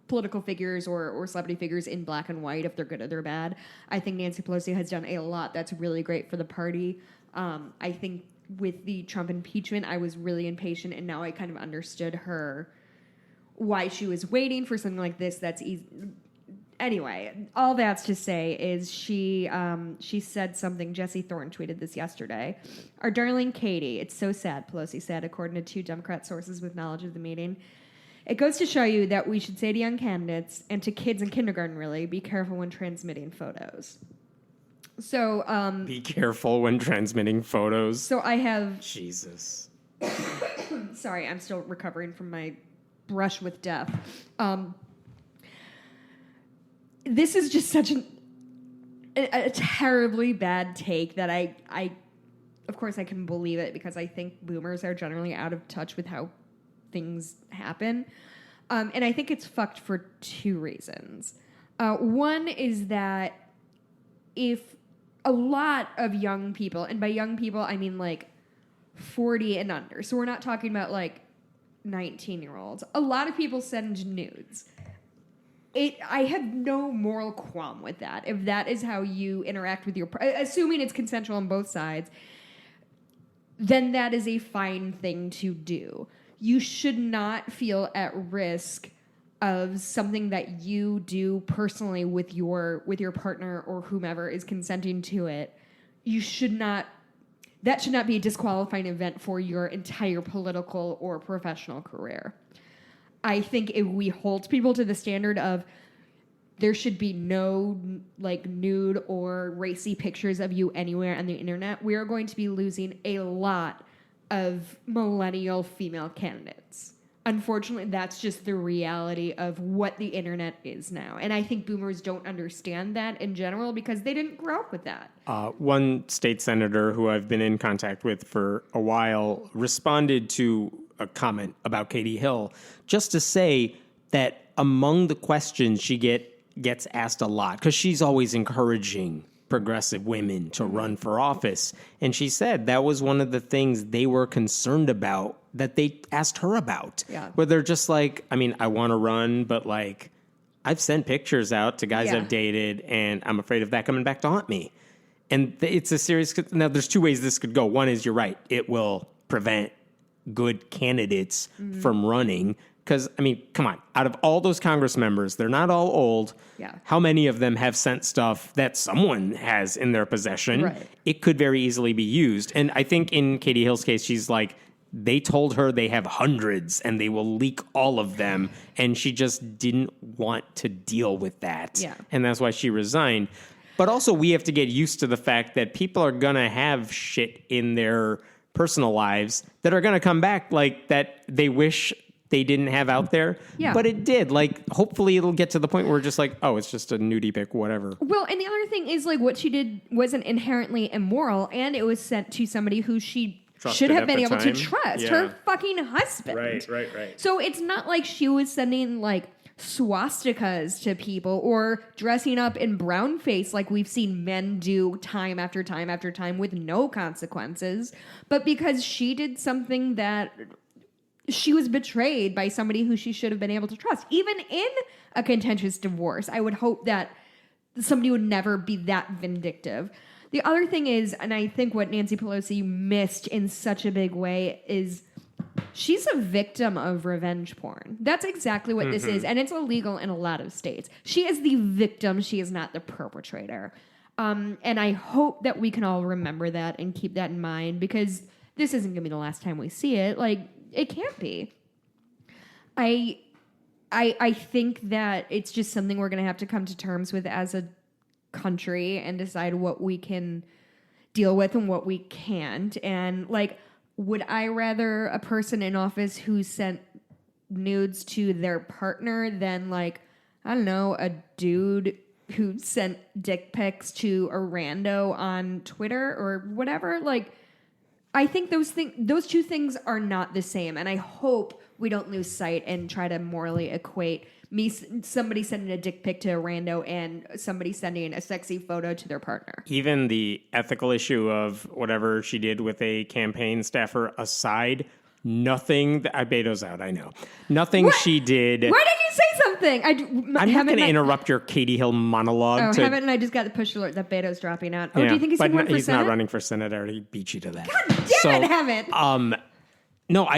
political figures or celebrity figures in black and white, if they're good or they're bad. I think Nancy Pelosi has done a lot that's really great for the party. I think with the Trump impeachment, I was really impatient, and now I kind of understood why she was waiting for something like this that's easy. Anyway, all that's to say is she said something. Jesse Thorne tweeted this yesterday. Our darling Katie, it's so sad, Pelosi said, according to 2 Democrat sources with knowledge of the meeting. It goes to show you that we should say to young candidates, and to kids in kindergarten really, be careful when transmitting photos. So, be careful when transmitting photos. So I have... Jesus. Sorry, I'm still recovering from my brush with death. This is just such a terribly bad take that I of course I can believe it because I think boomers are generally out of touch with how things happen. And I think it's fucked for 2 reasons. One is that if a lot of young people, and by young people I mean like 40 and under, so we're not talking about like 19-year-olds, a lot of people send nudes. I have no moral qualm with that. If that is how you interact with assuming it's consensual on both sides, then that is a fine thing to do. You should not feel at risk of something that you do personally with your partner or whomever is consenting to it. That should not be a disqualifying event for your entire political or professional career. I think if we hold people to the standard of there should be no like nude or racy pictures of you anywhere on the internet, we are going to be losing a lot of millennial female candidates. Unfortunately, that's just the reality of what the internet is now. And I think boomers don't understand that in general because they didn't grow up with that. One state senator who I've been in contact with for a while responded to a comment about Katie Hill just to say that among the questions she gets asked a lot, because she's always encouraging progressive women to run for office. And she said that was one of the things they were concerned about that they asked her about. Yeah. Where they're just like, I mean, I want to run, but like I've sent pictures out to guys I've dated and I'm afraid of that coming back to haunt me. And it's a serious, now there's 2 ways this could go. One is, you're right, it will prevent good candidates from running. Because, I mean, come on, out of all those Congress members, they're not all old. Yeah. How many of them have sent stuff that someone has in their possession? Right. It could very easily be used. And I think in Katie Hill's case, she's like, they told her they have hundreds and they will leak all of them. And she just didn't want to deal with that. Yeah. And that's why she resigned. But also, we have to get used to the fact that people are going to have shit in their personal lives that are going to come back, like that they wish they didn't have out there. Yeah. But it did. Like, hopefully it'll get to the point where we're just like, oh, it's just a nudie pic, whatever. Well, and the other thing is, like, what she did wasn't inherently immoral, and it was sent to somebody who she should have been able to trust. Yeah. Her fucking husband. Right. So it's not like she was sending, like, swastikas to people or dressing up in brownface like we've seen men do time after time after time with no consequences, but because she did something that she was betrayed by somebody who she should have been able to trust. Even in a contentious divorce, I would hope that somebody would never be that vindictive. The other thing is, and I think what Nancy Pelosi missed in such a big way, is she's a victim of revenge porn. That's exactly what this is, and it's illegal in a lot of states. She is the victim. She is not the perpetrator. And I hope that we can all remember that and keep that in mind, because this isn't going to be the last time we see it. Like, it can't be. I think that it's just something we're going to have to come to terms with as a country and decide what we can deal with and what we can't. And, like, would I rather a person in office who sent nudes to their partner than, like, I don't know, a dude who sent dick pics to a rando on Twitter or whatever? Like, I think those two things are not the same, and I hope we don't lose sight and try to morally equate somebody sending a dick pic to a rando and somebody sending a sexy photo to their partner. Even the ethical issue of whatever she did with a campaign staffer aside, nothing Beto's out, I know. Nothing she did. Why didn't you say something? I'm not going to interrupt your Katie Hill monologue. Haven't and I just got the push alert that Beto's dropping out. Oh, do you think he's going to run for he's Senate? Not running for Senate. I already beat you to that. God damn it, Hammond. No,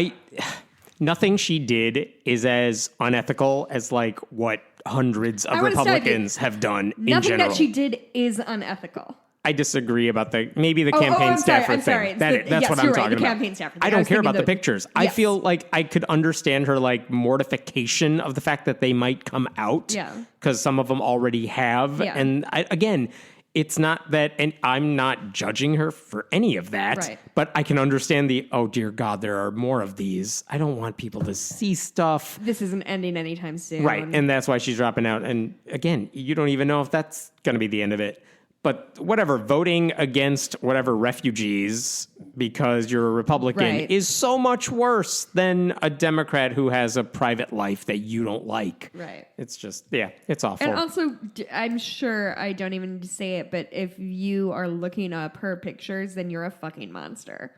nothing she did is as unethical as, like, what hundreds of Republicans have done in general. Nothing that she did is unethical. I disagree about maybe the campaign staffer thing. Sorry. That's what I'm talking about. Campaign staffer. I don't care about the pictures. Yes. I feel like I could understand her, like, mortification of the fact that they might come out. Yeah. Because some of them already have. Yeah. And again, it's not that, and I'm not judging her for any of that. Right. But I can understand oh dear God, there are more of these. I don't want people to see stuff. This isn't ending anytime soon. Right. And that's why she's dropping out. And again, you don't even know if that's going to be the end of it. But whatever, voting against whatever refugees because you're a Republican is so much worse than a Democrat who has a private life that you don't like. Right. It's just, it's awful. And also, I'm sure I don't even need to say it, but if you are looking up her pictures, then you're a fucking monster.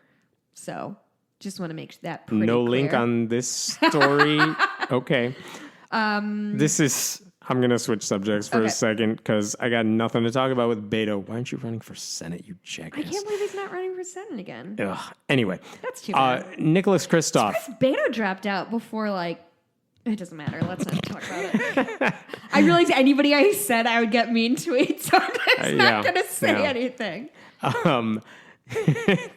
So just want to make that pretty No clear. link on this story. Okay. This is... I'm going to switch subjects for a second because I got nothing to talk about with Beto. Why aren't you running for Senate, you jackass? I can't believe he's not running for Senate again. Ugh. Anyway. That's too bad. Nicholas Kristof. Beto dropped out before, like, it doesn't matter. Let's not talk about it. I realized anybody I said I would get mean tweets, so I'm just not going to say anything.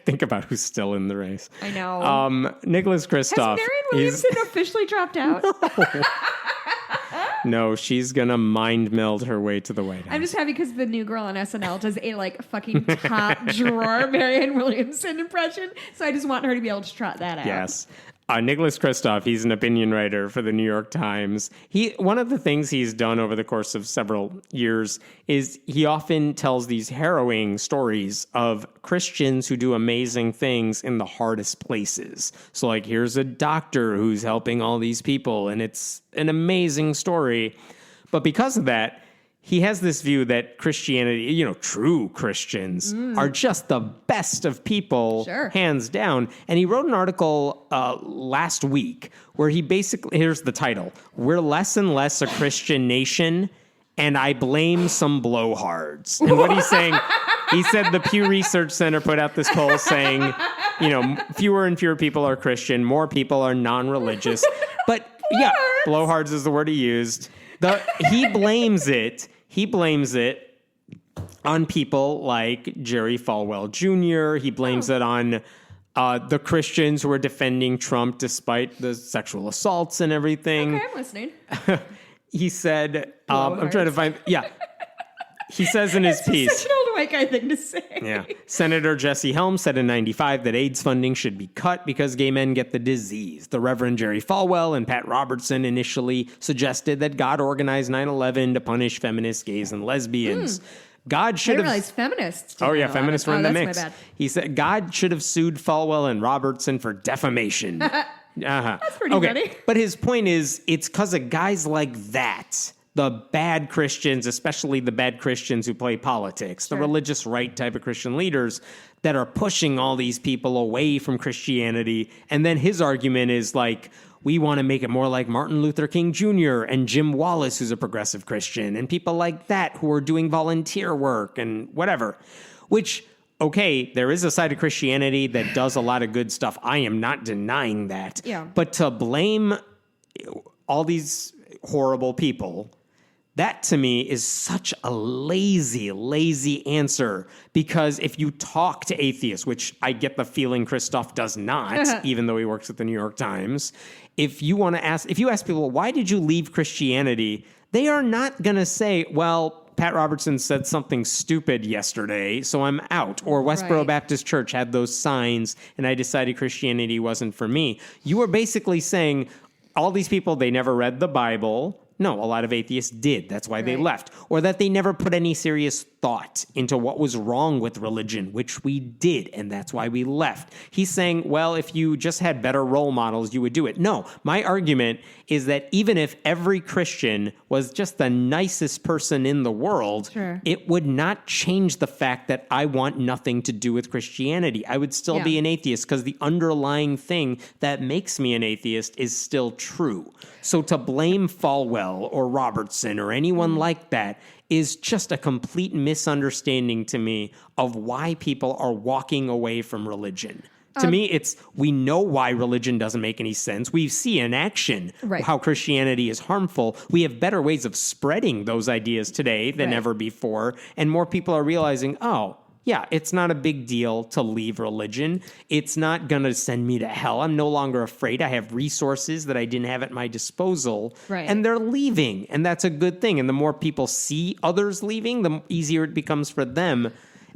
Think about who's still in the race. I know. Nicholas Kristof. Has Marianne Williamson officially dropped out? No, she's going to mind meld her way to the White House. I'm just happy because the new girl on SNL does a, like, fucking top drawer Marianne Williamson impression. So I just want her to be able to trot that out. Yes. Nicholas Kristof, he's an opinion writer for the New York Times. One of the things he's done over the course of several years is he often tells these harrowing stories of Christians who do amazing things in the hardest places. So, like, here's a doctor who's helping all these people, and it's an amazing story. But because of that, he has this view that Christianity, true Christians are just the best of people, hands down. And he wrote an article last week where he basically, here's the title, "We're Less and Less a Christian Nation, and I Blame Some Blowhards." And what he's saying, he said the Pew Research Center put out this poll saying, fewer and fewer people are Christian, more people are non-religious. But yeah, blowhards is the word he used. He blames it on people like Jerry Falwell Jr. He blames it on the Christians who are defending Trump despite the sexual assaults and everything. Okay, I'm listening. He said, I'm trying to find, he says in his piece. It's such an old white guy thing to say. Yeah. Senator Jesse Helms said in 95 that AIDS funding should be cut because gay men get the disease. The Reverend Jerry Falwell and Pat Robertson initially suggested that God organized 9/11 to punish feminists, gays, and lesbians. God should have... I realized feminists. Feminists were in the mix. My bad. He said God should have sued Falwell and Robertson for defamation. That's pretty funny. But his point is, it's because of guys like that, the bad Christians, especially the bad Christians who play politics, the religious right type of Christian leaders that are pushing all these people away from Christianity. And then his argument is like, we want to make it more like Martin Luther King Jr. and Jim Wallace, who's a progressive Christian, and people like that who are doing volunteer work and whatever. Which, okay, there is a side of Christianity that does a lot of good stuff. I am not denying that. Yeah. But to blame all these horrible people, that to me is such a lazy answer, because if you talk to atheists, which I get the feeling Kristof does not, even though he works at the New York Times, if you ask people, why did you leave Christianity? They are not going to say, well, Pat Robertson said something stupid yesterday, so I'm out. Or Westboro Baptist Church had those signs and I decided Christianity wasn't for me. You are basically saying all these people, they never read the Bible. No, a lot of atheists did. That's why they left. Or that they never put any serious thought into what was wrong with religion, which we did, and that's why we left. He's saying, well, if you just had better role models, you would do it. No, my argument is that even if every Christian was just the nicest person in the world, it would not change the fact that I want nothing to do with Christianity. I would still be an atheist because the underlying thing that makes me an atheist is still true. So to blame Falwell or Robertson or anyone like that is just a complete misunderstanding to me of why people are walking away from religion. To me, we know why religion doesn't make any sense. We see in action how Christianity is harmful. We have better ways of spreading those ideas today than ever before. And more people are realizing, oh, yeah, it's not a big deal to leave religion. It's not going to send me to hell. I'm no longer afraid. I have resources that I didn't have at my disposal. And they're leaving. And that's a good thing. And the more people see others leaving, the easier it becomes for them.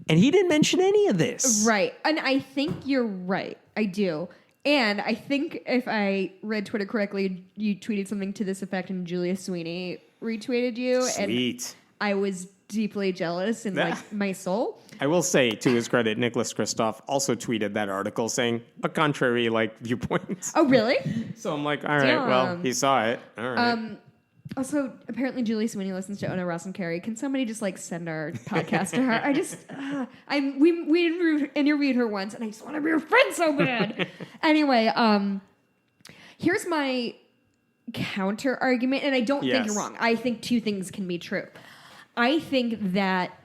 And he didn't mention any of this. Right. And I think you're right. I do. And I think if I read Twitter correctly, you tweeted something to this effect and Julia Sweeney retweeted you. Sweet. And I was deeply jealous in like my soul. I will say, to his credit, Nicholas Kristof also tweeted that article saying a contrary viewpoint. Oh, really? So I'm like, all right, well, he saw it. All right. Also, apparently Julie Sweeney listens to Ona Ross and Carrie. Can somebody just like send our podcast to her? We interviewed her once, and I just want to be her friend so bad. Anyway, here's my counter argument, and I don't think you're wrong. I think two things can be true. I think that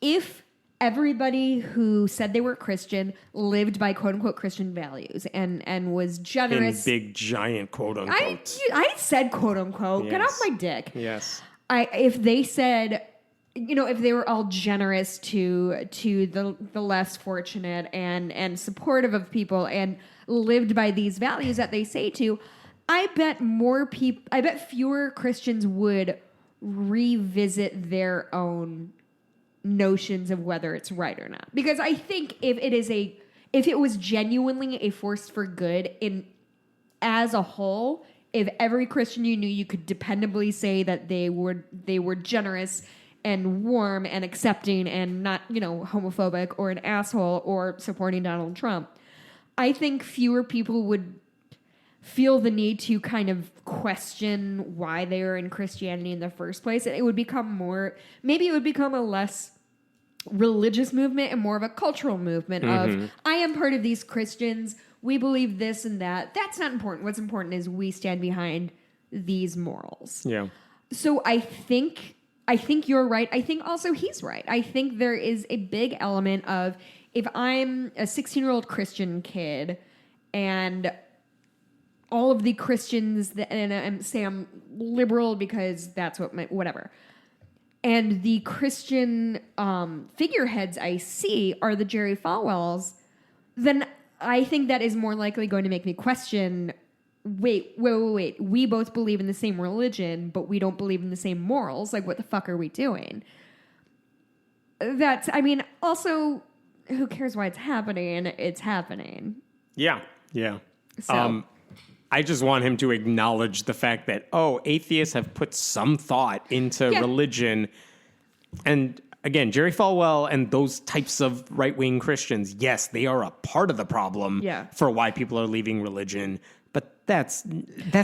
if everybody who said they were Christian lived by quote unquote Christian values and was generous. In big giant quote unquote. I said quote unquote. Yes. Get off my dick. Yes. If they said, if they were all generous to the less fortunate and supportive of people and lived by these values that they say to, I bet fewer Christians would revisit their own notions of whether it's right or not. Because I think if it was genuinely a force for good as a whole, if every Christian you knew, you could dependably say that they were generous and warm and accepting and not, homophobic or an asshole or supporting Donald Trump, I think fewer people would feel the need to kind of question why they are in Christianity in the first place. And it would become a less religious movement and more of a cultural movement of, I am part of these Christians. We believe this and that. That's not important. What's important is we stand behind these morals. Yeah. So I think you're right. I think also he's right. I think there is a big element of, if I'm a 16-year-old Christian kid and all of the Christians and say I'm liberal because that's whatever. And the Christian figureheads I see are the Jerry Falwells, then I think that is more likely going to make me question, wait. We both believe in the same religion, but we don't believe in the same morals. Like, what the fuck are we doing? Also, who cares why it's happening? It's happening. Yeah. So. I just want him to acknowledge the fact that, atheists have put some thought into religion. And again, Jerry Falwell and those types of right-wing Christians, yes, they are a part of the problem for why people are leaving religion. But that's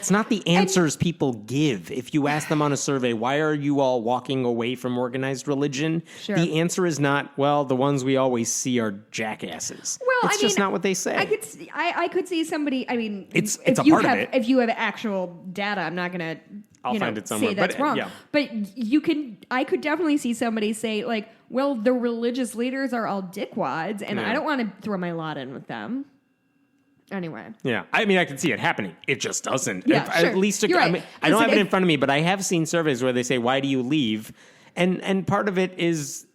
not the answers people give. If you ask them on a survey, why are you all walking away from organized religion? Sure. The answer is not, well, the ones we always see are jackasses. Well, it's just not what they say. I could see somebody. I mean, it's if a you part have of it. If you have actual data, I'm not going to. I'll find it somewhere. Say that's wrong. Yeah. But I could definitely see somebody say like, well, the religious leaders are all dickwads, and I don't want to throw my lot in with them. Anyway. Yeah. I mean, I can see it happening. It just doesn't. Yeah, sure. At least, You're right. I mean, I don't have it in front of me, but I have seen surveys where they say, why do you leave? And part of it is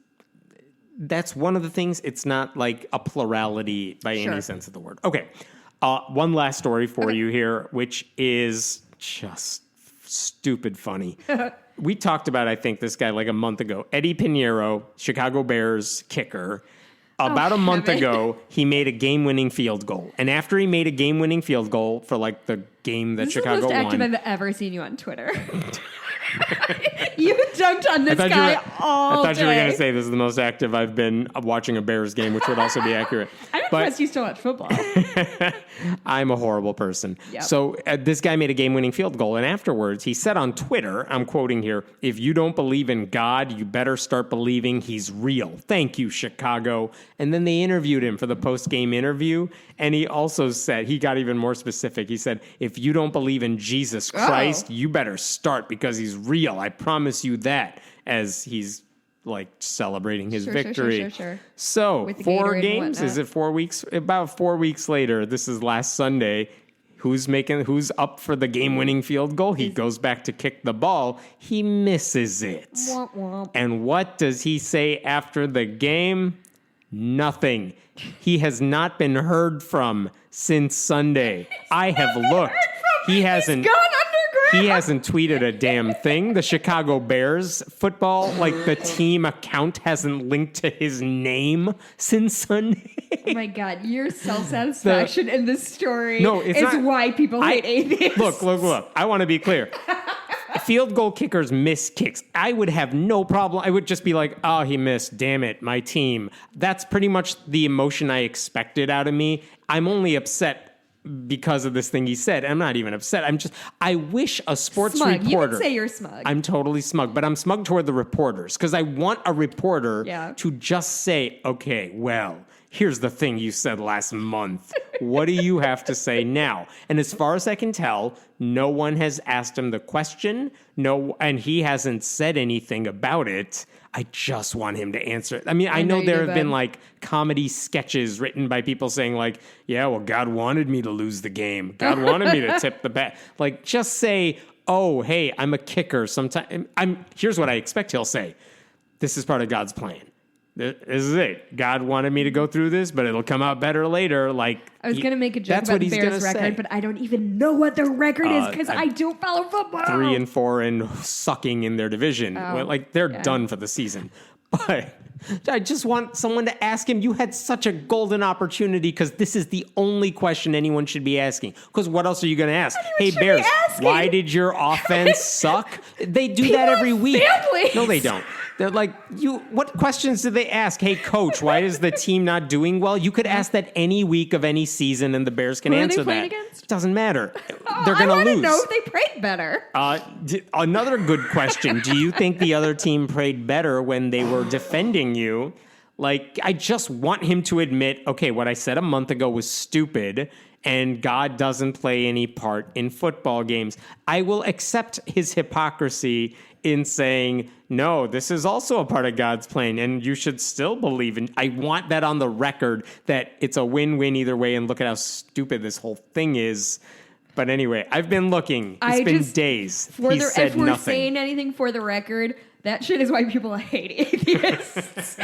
that's one of the things. It's not like a plurality by any sense of the word. Okay. One last story for you here, which is just stupid funny. We talked about, I think, this guy like a month ago. Eddie Pinheiro, Chicago Bears kicker. About a month ago, he made a game-winning field goal. And after he made a game-winning field goal for like the game that Chicago won. This is the most active I've ever seen you on Twitter. You dunked on this guy all day. I thought you were going to say this is the most active I've been watching a Bears game, which would also be accurate. I'm impressed you still watch football. I'm a horrible person. Yep. So this guy made a game-winning field goal, and afterwards he said on Twitter, I'm quoting here, "If you don't believe in God, you better start believing he's real. Thank you, Chicago." And then they interviewed him for the post-game interview, and he also said, he got even more specific. He said, "If you don't believe in Jesus Christ, you better start because he's real. I promise you that," as he's like celebrating his victory. Sure. So With the 4 Gatorade games? and Is it 4 weeks? About 4 weeks later, this is last Sunday. Who's up for the game-winning field goal? He goes back to kick the ball. He misses it. Womp womp. And what does he say after the game? Nothing. He has not been heard from since Sunday. I have looked. He hasn't. He's gone underground. He hasn't tweeted a damn thing. The Chicago Bears football, like the team account, hasn't linked to his name since Sunday. Oh my God, your self-satisfaction in this story is not, why people hate atheists. Look. I want to be clear. Field goal kickers miss kicks. I would have no problem. I would just be like, oh, he missed. Damn it, my team. That's pretty much the emotion I expected out of me. I'm only upset because of this thing he said. I'm not even upset. I wish a sports smug. reporter. You would say you're smug. I'm totally smug, but I'm smug toward the reporters because I want a reporter to just say, okay, well, here's the thing you said last month. What do you have to say now? And as far as I can tell, no one has asked him the question. And he hasn't said anything about it. I just want him to answer it. I mean, I know there have been like comedy sketches written by people saying like, yeah, well, God wanted me to lose the game. God wanted me to tip the bat. Like, just say, oh, hey, I'm a kicker. Here's what I expect he'll say. This is part of God's plan. This is it. God wanted me to go through this, but it'll come out better later. Like, I was going to make a joke about the Bears record, but I don't even know what their record is because I don't follow football. 3-4 and sucking in their division. Well, like, they're done for the season. But I just want someone to ask him. You had such a golden opportunity because this is the only question anyone should be asking. Because what else are you going to ask? Hey, Bears, why did your offense suck? They do that every week. Families. No, they don't. They're like, what questions did they ask? Hey, coach, why is the team not doing well? You could ask that any week of any season, and the Bears can answer that. Who are they playing against? Doesn't matter. They're going to lose. I want to know if they prayed better. Another good question. Do you think the other team prayed better when they were defending you? Like, I just want him to admit, okay, what I said a month ago was stupid, and God doesn't play any part in football games. I will accept his hypocrisy in saying, no, this is also a part of God's plan, and you should still believe in. I want that on the record that it's a win-win either way, and look at how stupid this whole thing is. But anyway, I've been looking. It's been days. He said if we're nothing. saying anything for the record, that shit is why people hate atheists.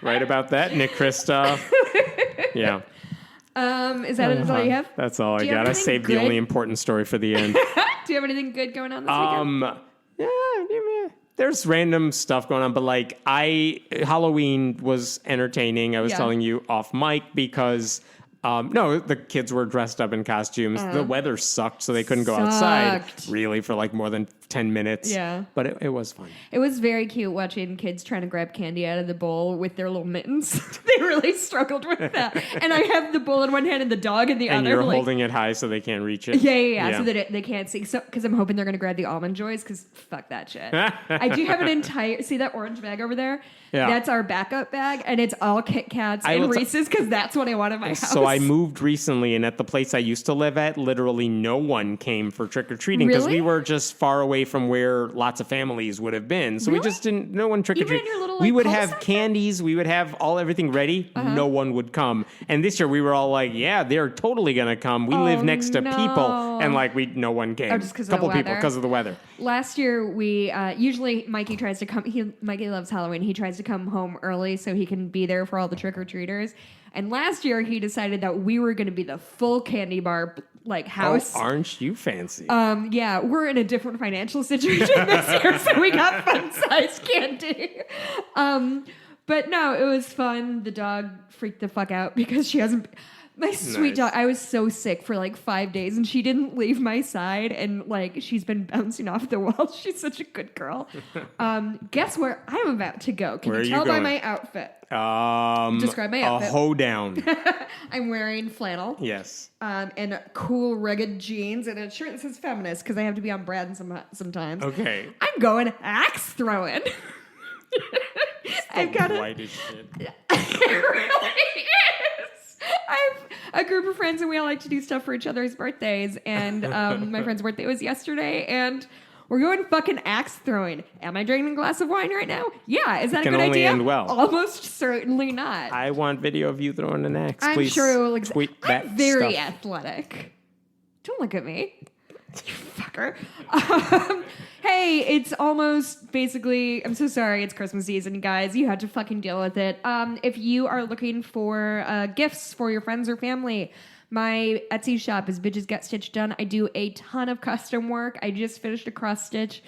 Right about that, Nick Kristof. Yeah. Is that all you have? That's all I got. I saved the only important story for the end. Do you have anything good going on this weekend? Yeah, there's random stuff going on, but like Halloween was entertaining. I was telling you off mic because the kids were dressed up in costumes. The weather sucked, so they couldn't go outside really for like more than 10 minutes. Yeah. But it was fun. It was very cute watching kids trying to grab candy out of the bowl with their little mittens. They really struggled with that. And I have the bowl in one hand and the dog in the other. And you're holding it high so they can't reach it. Yeah. So that they can't see. So because I'm hoping they're going to grab the Almond Joys because fuck that shit. I do have an entire... See that orange bag over there? Yeah. That's our backup bag, and it's all Kit Kats and Reese's because that's what I want in my house. So I moved recently, and at the place I used to live at, literally no one came for trick-or-treating because we were just far away from where lots of families would have been. So we just didn't... No one trick-or-treat. We would have candies. We would have everything ready. No one would come. And this year we were all like, yeah, they're totally going to come. We live next to people. And no one came. Oh, just because of the weather. A couple people because of the weather. Last year we... usually Mikey tries to come... Mikey loves Halloween. He tries to come home early so he can be there for all the trick-or-treaters. And last year he decided that we were going to be the full candy bar house. Oh, aren't you fancy? Yeah, we're in a different financial situation this year, so we got fun-sized candy. But no, it was fun. The dog freaked the fuck out because she hasn't... My sweet dog, I was so sick for 5 days, and she didn't leave my side, and she's been bouncing off the wall. She's such a good girl. Guess where I'm about to go? Can you tell by my outfit? Describe my outfit. A hoedown. I'm wearing flannel. Yes. And cool, rugged jeans, and a shirt that says feminist, because I have to be on brand sometimes. Okay. I'm going axe throwing. I've got white as shit. It really is. I have a group of friends and we all like to do stuff for each other's birthdays. And my friend's birthday was yesterday, and we're going fucking axe throwing. Am I drinking a glass of wine right now? Yeah. Is that a good idea? Can only end well. Almost certainly not. I want video of you throwing an axe. I'm Please sure it will tweet that I'm very stuff. athletic. Don't look at me. You fucker. Hey, it's almost basically, I'm so sorry, it's Christmas season, guys. You had to fucking deal with it. If you are looking for gifts for your friends or family, my Etsy shop is Bitches Get Stitched Done. I do a ton of custom work. I just finished a cross stitch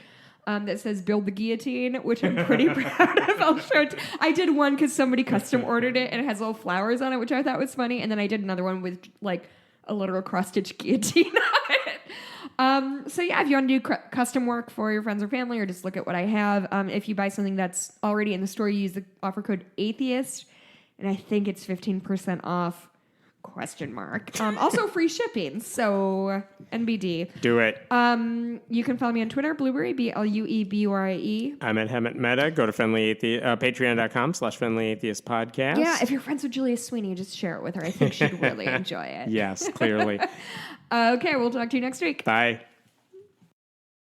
that says Build the Guillotine, which I'm pretty proud of. I'll show it. I did one because somebody custom ordered it, and it has little flowers on it, which I thought was funny. And then I did another one with a literal cross stitch guillotine on it. So yeah, if you want to do custom work for your friends or family, or just look at what I have, if you buy something that's already in the store, you use the offer code atheist, and I think it's 15% off. ? Also free shipping. So NBD. Do it. You can follow me on Twitter, Blueberry, BLUEBURIE. I'm at Hemant Mehta. Go to patreon.com/Friendly Atheist Podcast. Yeah, if you're friends with Julia Sweeney, just share it with her. I think she'd really enjoy it. Yes, clearly. Okay, we'll talk to you next week. Bye.